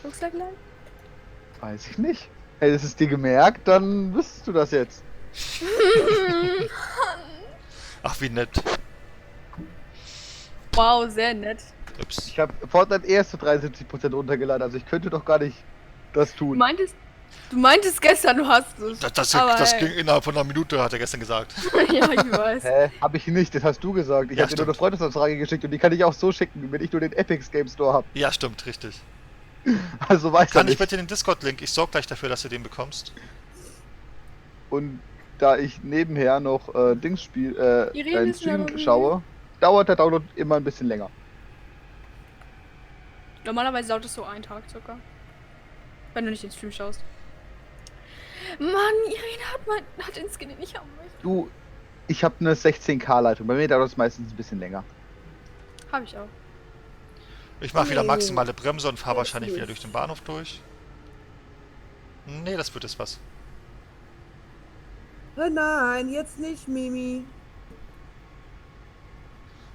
Rucksacklein?
Weiß ich nicht. Hättest es dir gemerkt, dann wüsstest du das jetzt.
Ach, wie nett.
Wow, sehr nett.
Ups.
Ich habe Fortnite erst zu 73% runtergeladen, also ich könnte doch gar nicht das
Du
tun.
meintest gestern, du hast es.
Das
Aber,
ging
ey.
innerhalb von einer Minute, hat er gestern gesagt.
Ja, ich weiß.
Hä? Hab ich nicht, das hast du gesagt. Ich
Ja,
habe dir nur eine
stimmt.
Freundesanfrage geschickt und die kann ich auch so schicken, wenn ich nur den Epic Game Store habe.
Ja, stimmt, richtig.
Also weiß er
Kann ich
nicht.
bitte den Discord-Link? Ich sorge gleich dafür, dass du den bekommst.
Und da ich nebenher noch Dings
Irene
einen
ist ja
Stream
noch-
schaue, dauert der Download immer ein bisschen länger.
Normalerweise dauert es so einen Tag circa. Wenn du nicht den Stream schaust. Mann, Irene hat den Skin, den ich haben möchte.
Du, ich habe eine 16K-Leitung. Bei mir dauert es meistens ein bisschen länger.
Hab ich auch.
Ich mache wieder
Nee.
maximale Bremse und fahre
Das
wahrscheinlich wieder
nicht.
durch den Bahnhof durch. Nee, das wird jetzt was.
Oh nein, jetzt nicht, Mimi.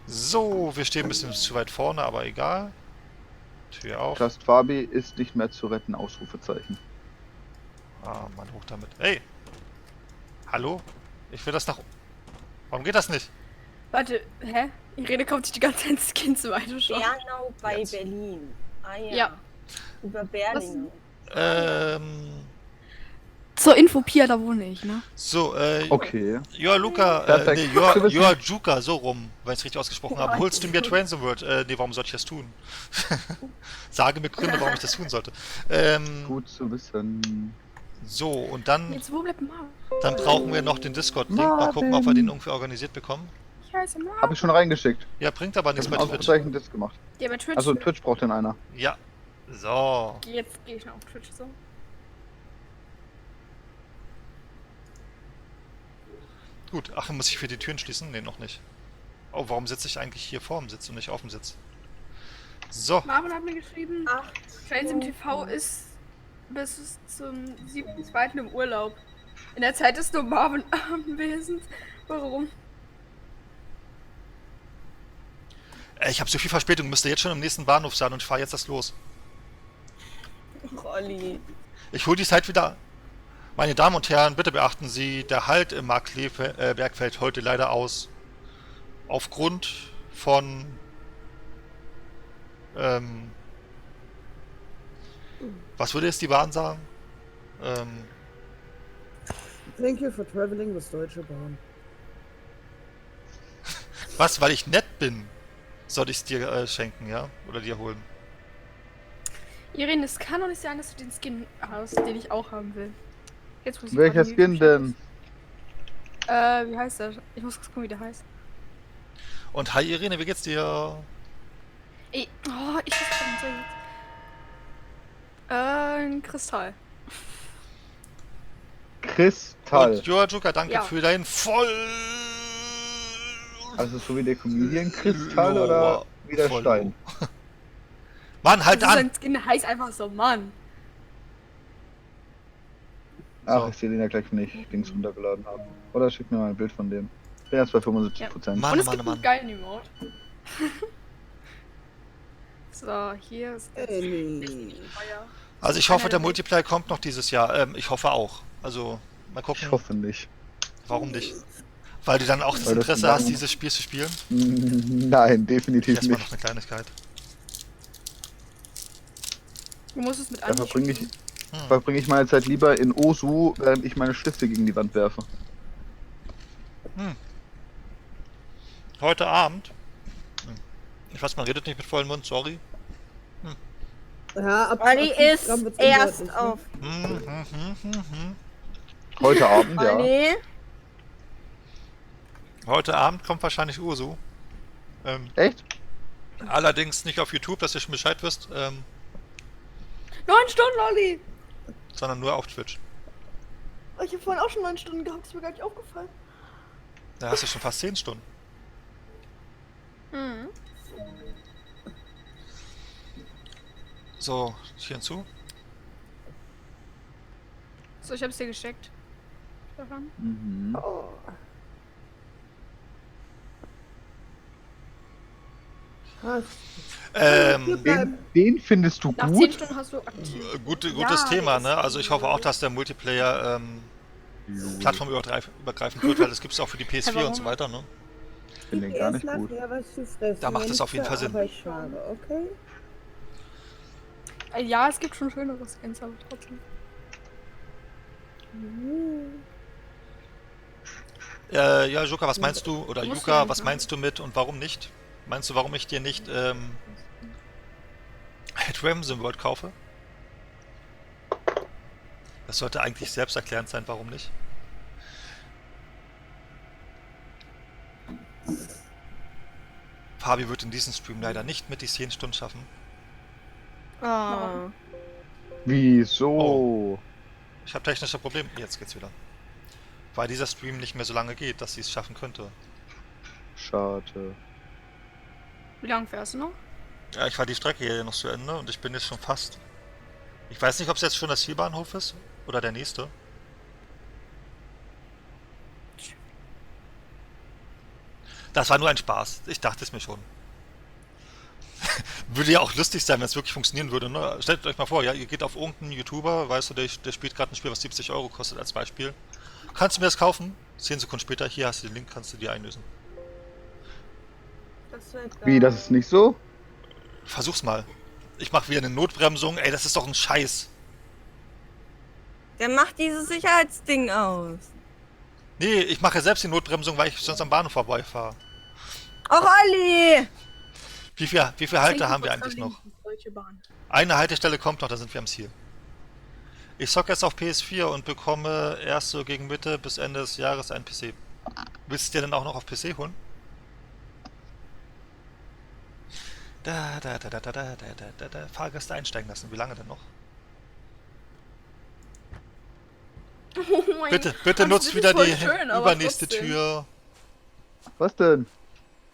So, wir stehen ein bisschen zu weit vorne, aber egal. Tür auf.
Just Fabi ist nicht mehr zu retten, Ausrufezeichen.
Ah, Mann, hoch damit. Ey! Hallo? Ich will das nach... Warum geht das nicht?
Warte, hä? Irene kauft sich die ganze Zeit Skins im Autoshop.
Bernau bei
Jetzt.
Berlin. Ah ja.
Ja.
Über Berlin.
Zur Info, Pia, da wohne ich, ne?
So,
Okay.
Joa Luca,
Perfekt.
nee,
Du bist
Joa Juka, so rum, wenn ich es richtig ausgesprochen habe. Holst du mir Transom World? Nee, warum sollte ich das tun? Sage mir Gründe, warum ich das tun sollte.
Gut zu wissen.
So, und dann
Jetzt, wo bleibt Marvin?
brauchen wir noch den Discord-Link. Mal gucken, ob wir den irgendwie organisiert bekommen.
Ich heiße Marvin.
Habe ich schon reingeschickt.
Ja, bringt aber
Ich
nichts
habe
bei
ein
Twitch.
Ausrufezeichen das gemacht.
Ja, bei Twitch.
Also Twitch braucht denn einer.
Ja. So.
Jetzt gehe ich noch auf Twitch so.
Gut. Ach, muss ich für die Türen schließen? Nee, noch nicht. Oh, warum sitze ich eigentlich hier vorm Sitz und nicht auf dem Sitz? So.
Marvin hat mir geschrieben,
8.
Fans im TV ist bis zum 7.2. im Urlaub. In der Zeit ist nur Marvin anwesend. Warum?
Ich habe so viel Verspätung, müsste jetzt schon im nächsten Bahnhof sein und ich fahre jetzt das los.
Olli.
Ich hole die Zeit wieder. Meine Damen und Herren, bitte beachten Sie, der Halt im Marktberg fällt heute leider aus. Aufgrund von was würde jetzt die Bahn sagen?
Thank you for traveling with Deutsche Bahn.
Was, weil ich nett bin, soll ich es dir schenken, ja? Oder dir holen?
Irene, es kann doch nicht sein, dass du den Skin hast, den ich auch haben will. Jetzt muss ich
Welcher
gerade
Skin denn?
Wie heißt der? Ich muss kurz gucken, wie der heißt.
Und hi Irene, wie geht's dir?
Ey, oh, ich weiß gar nicht, ein Kristall.
Kristall.
Und Joa Juka, danke
Ja.
für dein voll...
Also so wie der Comedian Kristall oder wie der
Voll-
Stein?
Mann, halt
Das ist
an!
ein Skin, der heißt einfach so, Mann.
Ach,
So.
ich sehe den ja gleich, wenn ich Dings runtergeladen habe. Oder schick mir mal ein Bild von dem. Ich bin jetzt bei 75%.
Mann,
Und es
Mann,
gibt
Mann.
einen geilen Emote. So, hier ist jetzt
Ellie.
Feuer.
Also ich hoffe, der Multiplayer kommt noch dieses Jahr. Ich hoffe auch. Also, mal gucken.
Ich hoffe nicht.
Warum nicht? Weil du dann auch das
Weil das
Interesse
lang-
hast, dieses Spiel zu spielen?
Nein, definitiv
Erstmal noch
nicht.
eine Kleinigkeit.
Du musst es mit
Da
einem
verbringe ich meine Zeit lieber in Osu, während ich meine Stifte gegen die Wand werfe.
Heute Abend. Ich weiß, man redet nicht mit vollem Mund, sorry.
Ja, ab
Olli
5
ist
Gramm wird's
erst
undeutlich, ne?
auf.
Heute Abend, ja.
Olli.
Heute Abend kommt wahrscheinlich Ursu.
Echt?
Allerdings nicht auf YouTube, dass ihr schon Bescheid wisst,
9 Stunden, Olli!
sondern nur auf Twitch.
Oh, ich habe vorhin auch schon 9 Stunden gehabt, ist mir gar nicht aufgefallen.
Da hast du schon fast 10 Stunden.
Mhm.
So, hier hinzu.
So, ich hab's dir geschickt. Stefan.
Mhm.
Krass.
Wen findest du
Nach 10
gut?
Stunden hast du aktiv.
Gutes
Ja,
Thema,
das
ne? Also ich hoffe auch, dass der Multiplayer plattformübergreifend wird, weil das gibt es auch für die PS4 und so weiter, ne?
Ich finde den gar nicht gut.
Nachher was zu fressen.
Da macht
wenn
es auf
ich
jeden Fall
zur
Sinn.
Arbeit fahre, okay?
Ja, es gibt schon schönere Skins, aber trotzdem.
Ja, Juka, was meinst du? Oder
Musst du
Juka,
nicht,
was
ne?
meinst du mit und warum nicht? Meinst du, warum ich dir nicht Ramson World kaufe? Das sollte eigentlich selbsterklärend sein, warum nicht? Fabi wird in diesem Stream leider nicht mit die 10 Stunden schaffen.
Oh.
Wieso?
Oh. Ich habe technische Probleme. Jetzt geht's wieder. Weil dieser Stream nicht mehr so lange geht, dass sie es schaffen könnte.
Schade.
Wie lange fährst du noch?
Ja, ich fahre die Strecke hier noch zu Ende und ich bin jetzt schon fast. Ich weiß nicht, ob es jetzt schon der Zielbahnhof ist oder der nächste. Das war nur ein Spaß. Ich dachte es mir schon. Würde ja auch lustig sein, wenn es wirklich funktionieren würde. Ne? Stellt euch mal vor, ja, ihr geht auf irgendeinen YouTuber, weißt du, der spielt gerade ein Spiel, was 70 Euro kostet als Beispiel. Kannst du mir das kaufen? 10 Sekunden später, hier hast du den Link, kannst du dir einlösen.
Das wird
Wie, das ist nicht so?
Versuch's mal. Ich mache wieder eine Notbremsung. Ey, das ist doch ein Scheiß.
Der macht dieses Sicherheitsding aus.
Nee, ich mache ja selbst die Notbremsung, weil ich sonst am Bahnhof vorbeifahre.
Och, Olli!
Wie viel Halte haben wir eigentlich noch?
Deutsche Bahn.
Eine Haltestelle kommt noch, dann sind wir am Ziel. Ich zocke jetzt auf PS4 und bekomme erst so gegen Mitte bis Ende des Jahres einen PC. Willst du dir denn auch noch auf PC holen? Fahrgäste einsteigen lassen. Wie lange denn noch?
Oh mein
Bitte
das
nutzt
Bild
wieder
ist voll
die
schön, aber
übernächste
trotzdem.
Tür.
Was denn?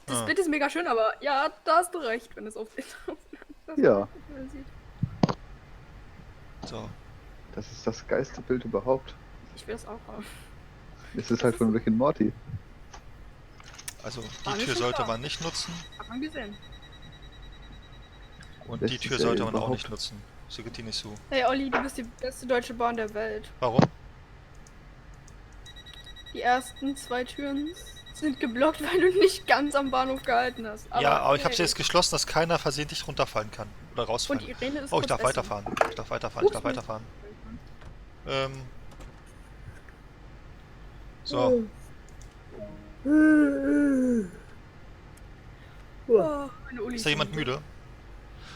Das
Ah.
Bild ist mega schön, aber ja, da hast du recht, wenn es auf das
Ja.
man sieht.
So.
Das ist das geilste Bild überhaupt.
Ich will es auch haben.
Es ist halt von Rick and Morty.
Also
War
die
mir
Tür
schon
sollte
klar.
man nicht nutzen
Hat man gesehen.
und
Beste
die Tür
Serie
sollte man auch
überhaupt.
nicht nutzen. Sie geht die nicht zu.
Hey Olli, du bist die beste deutsche Bahn der Welt.
Warum?
Die ersten 2 Türen sind geblockt, weil du nicht ganz am Bahnhof gehalten hast.
Ja, aber ich habe sie
hey.
jetzt geschlossen, dass keiner versehentlich runterfallen kann oder
Und
rausfallen.
Irene ist
Oh, ich
kurz
darf
essen.
weiterfahren. Ich darf weiterfahren. Ich darf weiterfahren. So,
Oh, meine Uli
ist da jemand
schon
müde?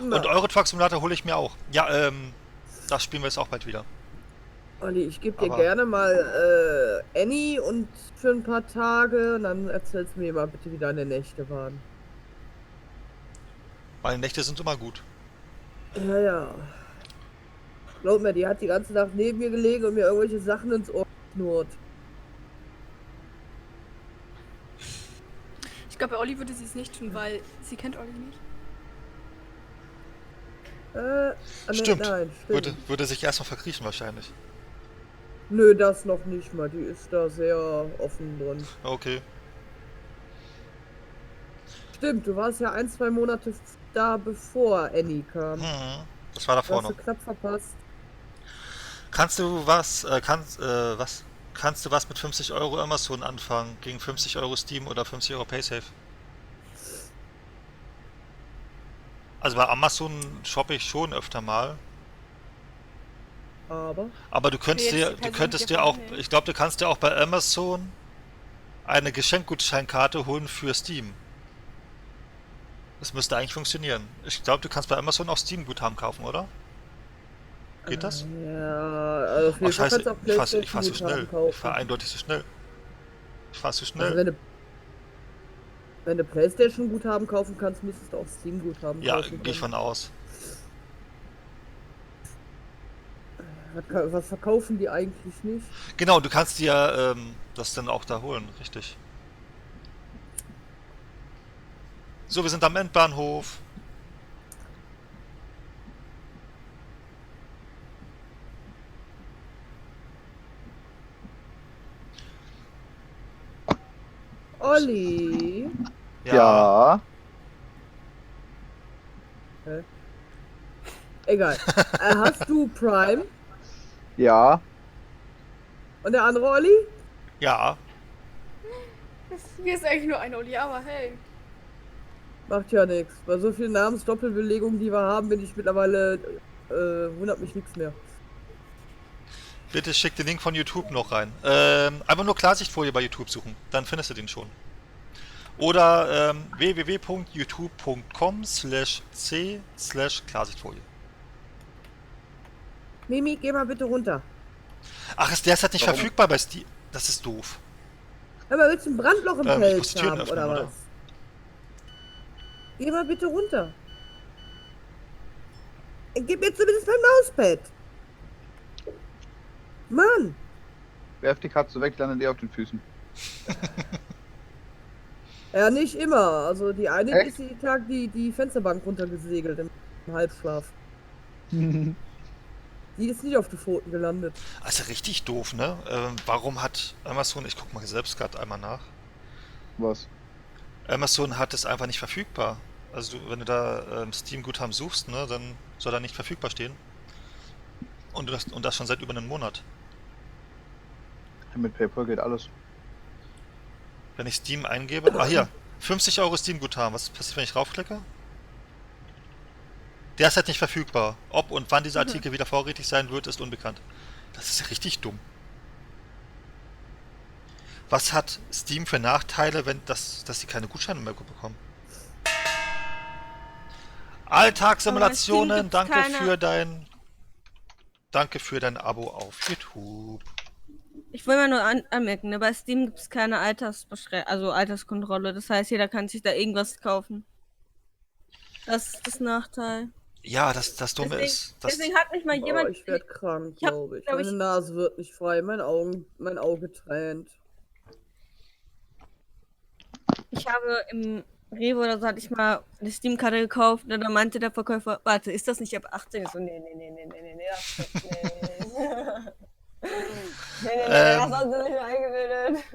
Na,
Und Euro Truck Simulator hole ich mir auch. Ja, das spielen wir jetzt auch bald wieder.
Olli, ich gebe dir
Aber-
gerne mal Annie und für ein paar Tage und dann erzählst du mir mal bitte, wie deine Nächte waren.
Meine Nächte sind immer gut.
Ja, ja. Glaub mir, die hat die ganze Nacht neben mir gelegen und mir irgendwelche Sachen ins Ohr geknurrt.
Ich glaube, bei Olli würde sie es nicht tun, weil sie kennt Olli nicht.
Stimmt.
Nein, stimmt.
Würde sich erstmal verkriechen wahrscheinlich.
Nö, das noch nicht mal. Die ist da sehr offen drin.
Okay.
Stimmt, du warst ja 1-2 Monate da, bevor Annie kam.
Hm, das war
Du
davor
hast
noch.
du knapp verpasst.
Kannst du was mit 50 Euro Amazon anfangen? Gegen 50 Euro Steam oder 50 Euro PaySafe? Also bei Amazon shoppe ich schon öfter mal. Aber du könntest
Okay,
dir,
jetzt die
du könntest dir
persönliche
auch,
Familie.
ich glaube, du kannst dir auch bei Amazon eine Geschenkgutscheinkarte holen für Steam. Das müsste eigentlich funktionieren. Ich glaube, du kannst bei Amazon auch Steam-Guthaben kaufen, oder? Geht das?
Ja, also auf
Oh,
jeden Fall
scheiße,
kannst du auch
ich fahr zu
PlayStation
schnell.
Guthaben
Ich fahr
kaufen.
eindeutig zu schnell. Ich fahr zu
Also
schnell.
wenn du PlayStation Guthaben kaufen kannst, müsstest du auch Steam Guthaben
Ja,
kaufen.
gehe ich von aus.
Was verkaufen die eigentlich nicht?
Genau, du kannst dir das dann auch da holen, richtig. So, wir sind am Endbahnhof.
Olli,
Ja.
egal. Hast du Prime?
Ja.
Und der andere Olli?
Ja.
Hier ist eigentlich nur ein Olli, aber hey.
Macht ja nichts. Bei so vielen Namensdoppelbelegungen, die wir haben, bin ich mittlerweile, wundert mich nichts mehr.
Bitte schick den Link von YouTube noch rein. Einfach nur Klarsichtfolie bei YouTube suchen, dann findest du den schon. Oder www.youtube.com/c/Klarsichtfolie.
Mimi, geh mal bitte runter.
Ach, ist derzeit nicht
Warum?
verfügbar bei Steam? Das ist doof.
Aber willst du ein Brandloch im
Ich muss
Pelz
die Türen
haben,
öffnen,
oder
oder?
was? Geh mal bitte runter. Gib mir zumindest mein Mauspad. Mann.
Werf die Katze weg, landet ihr auf den Füßen.
Ja, nicht immer. Also die eine
Echt?
ist jeden Tag die Fensterbank runtergesegelt im Halbschlaf. Die ist nicht auf die Pfoten gelandet.
Also richtig doof, ne? Warum hat Amazon, ich guck mal selbst gerade einmal nach,
Was?
Amazon hat es einfach nicht verfügbar. Also wenn du da Steam-Guthaben suchst, ne, dann soll er nicht verfügbar stehen. Und das schon seit über einem Monat.
Mit PayPal geht alles.
Wenn ich Steam eingebe, hier, 50 Euro Steam-Guthaben, was passiert, wenn ich raufklicke? Der ist halt nicht verfügbar. Ob und wann dieser Artikel wieder vorrätig sein wird, ist unbekannt. Das ist ja richtig dumm. Was hat Steam für Nachteile, dass sie keine Gutscheine mehr bekommen? Alltagssimulationen,
Aber Steam gibt's
danke für dein Abo auf YouTube.
Ich will mal nur anmerken, ne, bei Steam gibt es keine Alterskontrolle. Das heißt, jeder kann sich da irgendwas kaufen. Das ist das Nachteil.
Ja, das Dumme
Deswegen,
ist, dass
deswegen hat mich mal
Oh,
jemand.
ich werde krank,
Ich hab,
glaube ich.
glaub
Meine
ich-
Nase wird nicht frei, mein Auge tränt.
Ich habe im Rewe oder so hatte ich mal eine Steam-Karte gekauft und dann meinte der Verkäufer, warte, ist das nicht ab 18? Ich so, nee, das ist nicht. Das hast du nicht mehr eingebildet.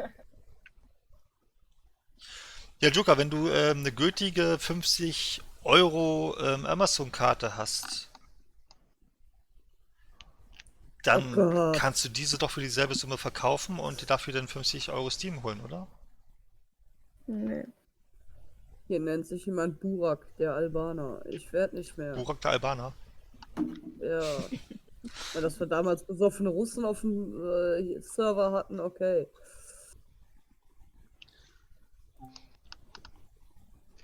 ja, Joker, wenn du eine gültige 50 Euro Amazon-Karte hast, dann
Oh Gott.
kannst du diese doch für dieselbe Summe verkaufen und dir dafür dann 50 Euro Steam holen, oder?
Nee.
Hier nennt sich jemand Burak, der Albaner. Ich werde nicht mehr.
Burak der Albaner.
Ja. Weil dass wir damals besoffene Russen auf dem Server hatten, okay.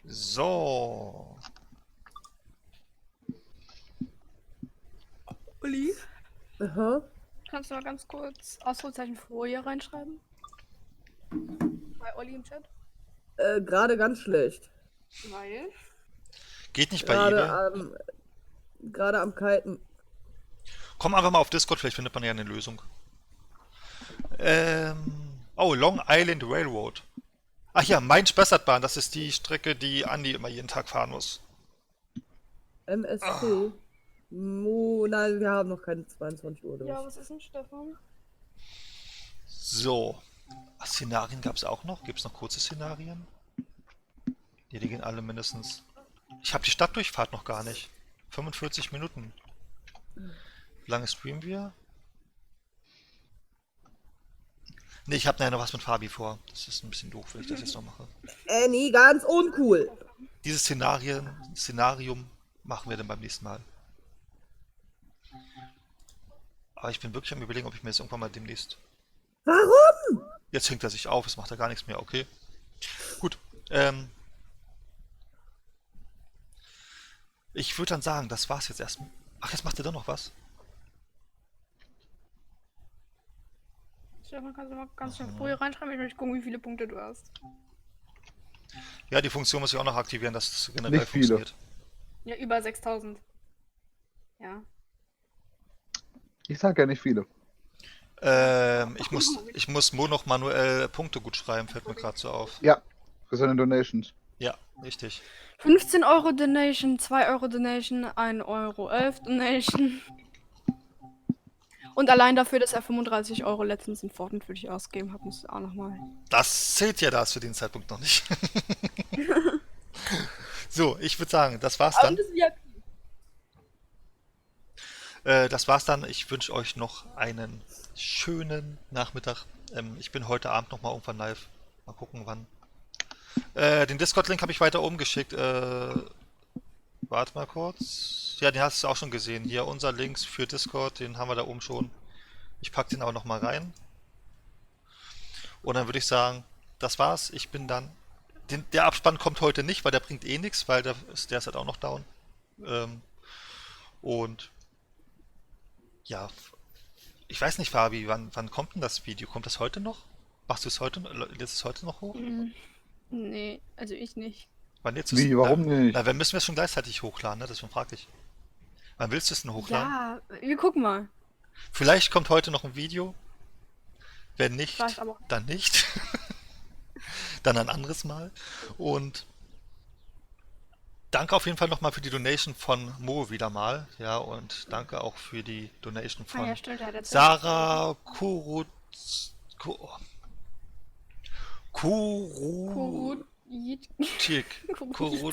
So.
Uli,
Aha.
kannst du mal ganz kurz Ausrufezeichen Folie reinschreiben? Bei Olli im Chat?
Gerade ganz schlecht.
Weil?
Geht nicht bei eBay.
Gerade am Kiten.
Komm einfach mal auf Discord, vielleicht findet man ja eine Lösung. Oh, Long Island Railroad. Ach ja, Main-Spessartbahn, das ist die Strecke, die Andi immer jeden Tag fahren muss.
MSC. Nein, wir haben noch keine 22 Uhr durch.
Ja, was ist denn, Stefan?
So. Ach, Szenarien gab es auch noch? Gibt es noch kurze Szenarien? Ja, die gehen alle mindestens. Ich habe die Stadtdurchfahrt noch gar nicht. 45 Minuten. Wie lange streamen wir? Ne, ich habe nachher noch was mit Fabi vor. Das ist ein bisschen doof, wenn ich das jetzt noch mache.
Nee, ganz uncool.
Dieses Szenarium machen wir dann beim nächsten Mal. Aber ich bin wirklich am Überlegen, ob ich mir das irgendwann mal demnächst...
Warum?
Jetzt hängt er sich auf, es macht er gar nichts mehr, okay. Gut, ich würde dann sagen, das war's jetzt erstmal. Ach, jetzt macht er doch noch was.
Stefan, kannst du mal ganz schnell Folie reinschreiben? Ich möchte gucken, wie viele Punkte du hast.
Ja, die Funktion muss ich auch noch aktivieren, dass es generell
Nicht viele.
funktioniert.
Ja, über 6000. Ja.
Ich sag ja nicht viele.
Ich muss Mo noch manuell Punkte gut schreiben, fällt mir gerade so auf.
Ja, für seine Donations.
Ja, richtig.
15 Euro Donation, 2 Euro Donation, 1,11 Euro Donation. Und allein dafür, dass er 35 Euro letztens in Fortnite für dich ausgegeben hat, musst du auch nochmal.
Das zählt ja das für den Zeitpunkt noch nicht. So, ich würde sagen, das war's dann. Das war's dann. Ich wünsche euch noch einen schönen Nachmittag. Ich bin heute Abend nochmal irgendwann live. Mal gucken, wann. Den Discord-Link habe ich weiter oben geschickt. Warte mal kurz. Ja, den hast du auch schon gesehen. Hier unser Links für Discord, den haben wir da oben schon. Ich packe den aber nochmal rein. Und dann würde ich sagen, das war's. Ich bin dann... Der Abspann kommt heute nicht, weil der bringt eh nichts, weil der ist halt auch noch down. Und... Ja, ich weiß nicht, Fabi, wann kommt denn das Video? Kommt das heute noch? Machst du es heute? Lädst es heute noch hoch?
Nee, also ich nicht.
Wann jetzt ist,
Wie, warum nicht?
Na, wenn müssen wir es schon gleichzeitig hochladen, ne? Deswegen frage ich. Wann willst du es denn hochladen?
Ja, wir gucken mal.
Vielleicht kommt heute noch ein Video. Wenn nicht,
Weiß aber auch
dann nicht. Dann ein anderes Mal. Und danke auf jeden Fall nochmal für die Donation von Mo wieder mal. Ja, und danke auch für die Donation
Ah
von
ja, stimmt, der hat jetzt
Sarah Kuru... Kuru...
Kurut.
Kuru...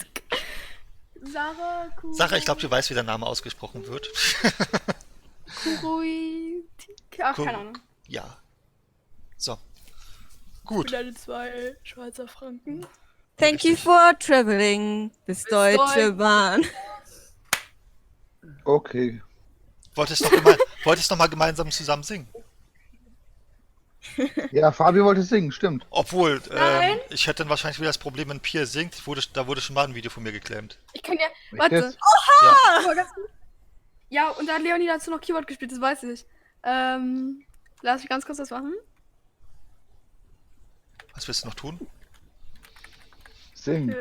Sarah
Ich glaube, du weißt, wie der Name ausgesprochen wird.
Kuruit. Ach,
Kur-
keine Ahnung.
Ja. So. Gut.
Deine 2 Schweizer Franken.
Thank you for traveling. Bis Deutsche
Deutsch.
Bahn.
Okay.
Wolltest noch mal gemeinsam zusammen singen?
Ja, Fabi wollte singen, stimmt.
Obwohl,
Nein.
ich hätte dann wahrscheinlich wieder das Problem, wenn Pierre singt, da wurde schon mal ein Video von mir geclaimt.
Ich kann ja.
Echt
Warte.
jetzt?
Aber ganz kurz. Ja, und da hat Leonie dazu noch Keyboard gespielt, das weiß ich. Lass mich ganz kurz das machen.
Was willst du noch tun?
Sing.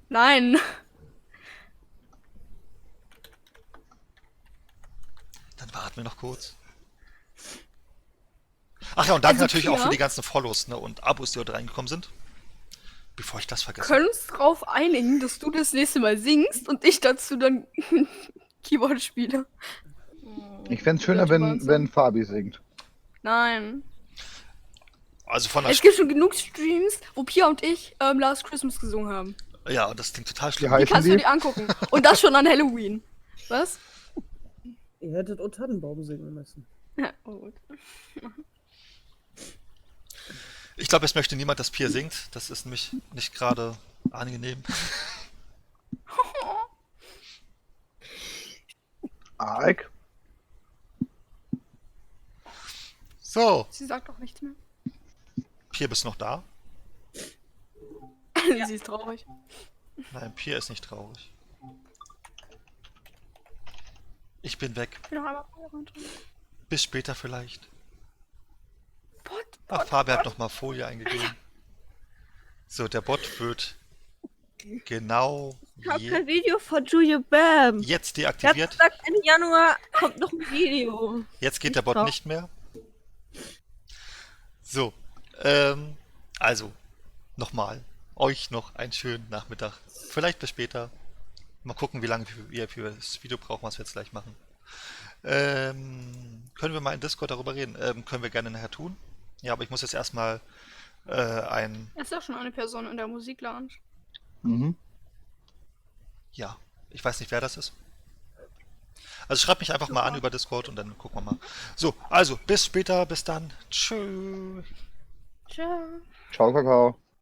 Nein.
Dann warten wir noch kurz. Ach ja, und danke
Also,
natürlich auch
Pia?
für die ganzen Follows, ne, und Abos, die heute reingekommen sind. Bevor ich das vergesse.
Können uns drauf einigen, dass du das nächste Mal singst und ich dazu dann Keyboard spiele.
Ich fände es schöner, wenn Fabi singt.
Nein.
Also von der
Es gibt schon genug Streams, wo Pia und ich Last Christmas gesungen haben.
Ja, das klingt total
Wie
schlimm.
Die
heißen
kannst du
die?
dir angucken. Und das schon an Halloween. Was?
Ihr hättet O Tannenbaum singen müssen.
Ja, oh gut.
Ich glaube, es möchte niemand, dass Pierre singt. Das ist nämlich nicht gerade angenehm.
Arg.
So,
Sie sagt auch nichts mehr.
Pierre, bist du noch da?
Sie ist traurig.
Nein, Pierre ist nicht traurig. Ich bin weg.
Ich will noch einmal Feuer rein tun.
Bis später vielleicht.
Bot,
Ach, Fabi hat nochmal Folie eingegeben. So, der Bot wird genau
Ich habe kein Video von Julia Bam.
jetzt
Ich habe
deaktiviert.
gesagt, Ende Januar kommt noch ein Video.
Jetzt geht der Bot
drauf.
nicht mehr. So, also, nochmal. Euch noch einen schönen Nachmittag. Vielleicht bis später. Mal gucken, wie lange ihr für das Video braucht, was wir jetzt gleich machen. Können wir mal in Discord darüber reden? Können wir gerne nachher tun. Ja, aber ich muss jetzt erstmal
Es ist auch schon eine Person in der Musiklounge.
Mhm.
ja, ich weiß nicht, wer das ist. Also schreibt mich einfach mal an über Discord und dann gucken wir mal. So, also, bis später, bis dann. Tschüss.
Ciao.
Ciao, Kakao.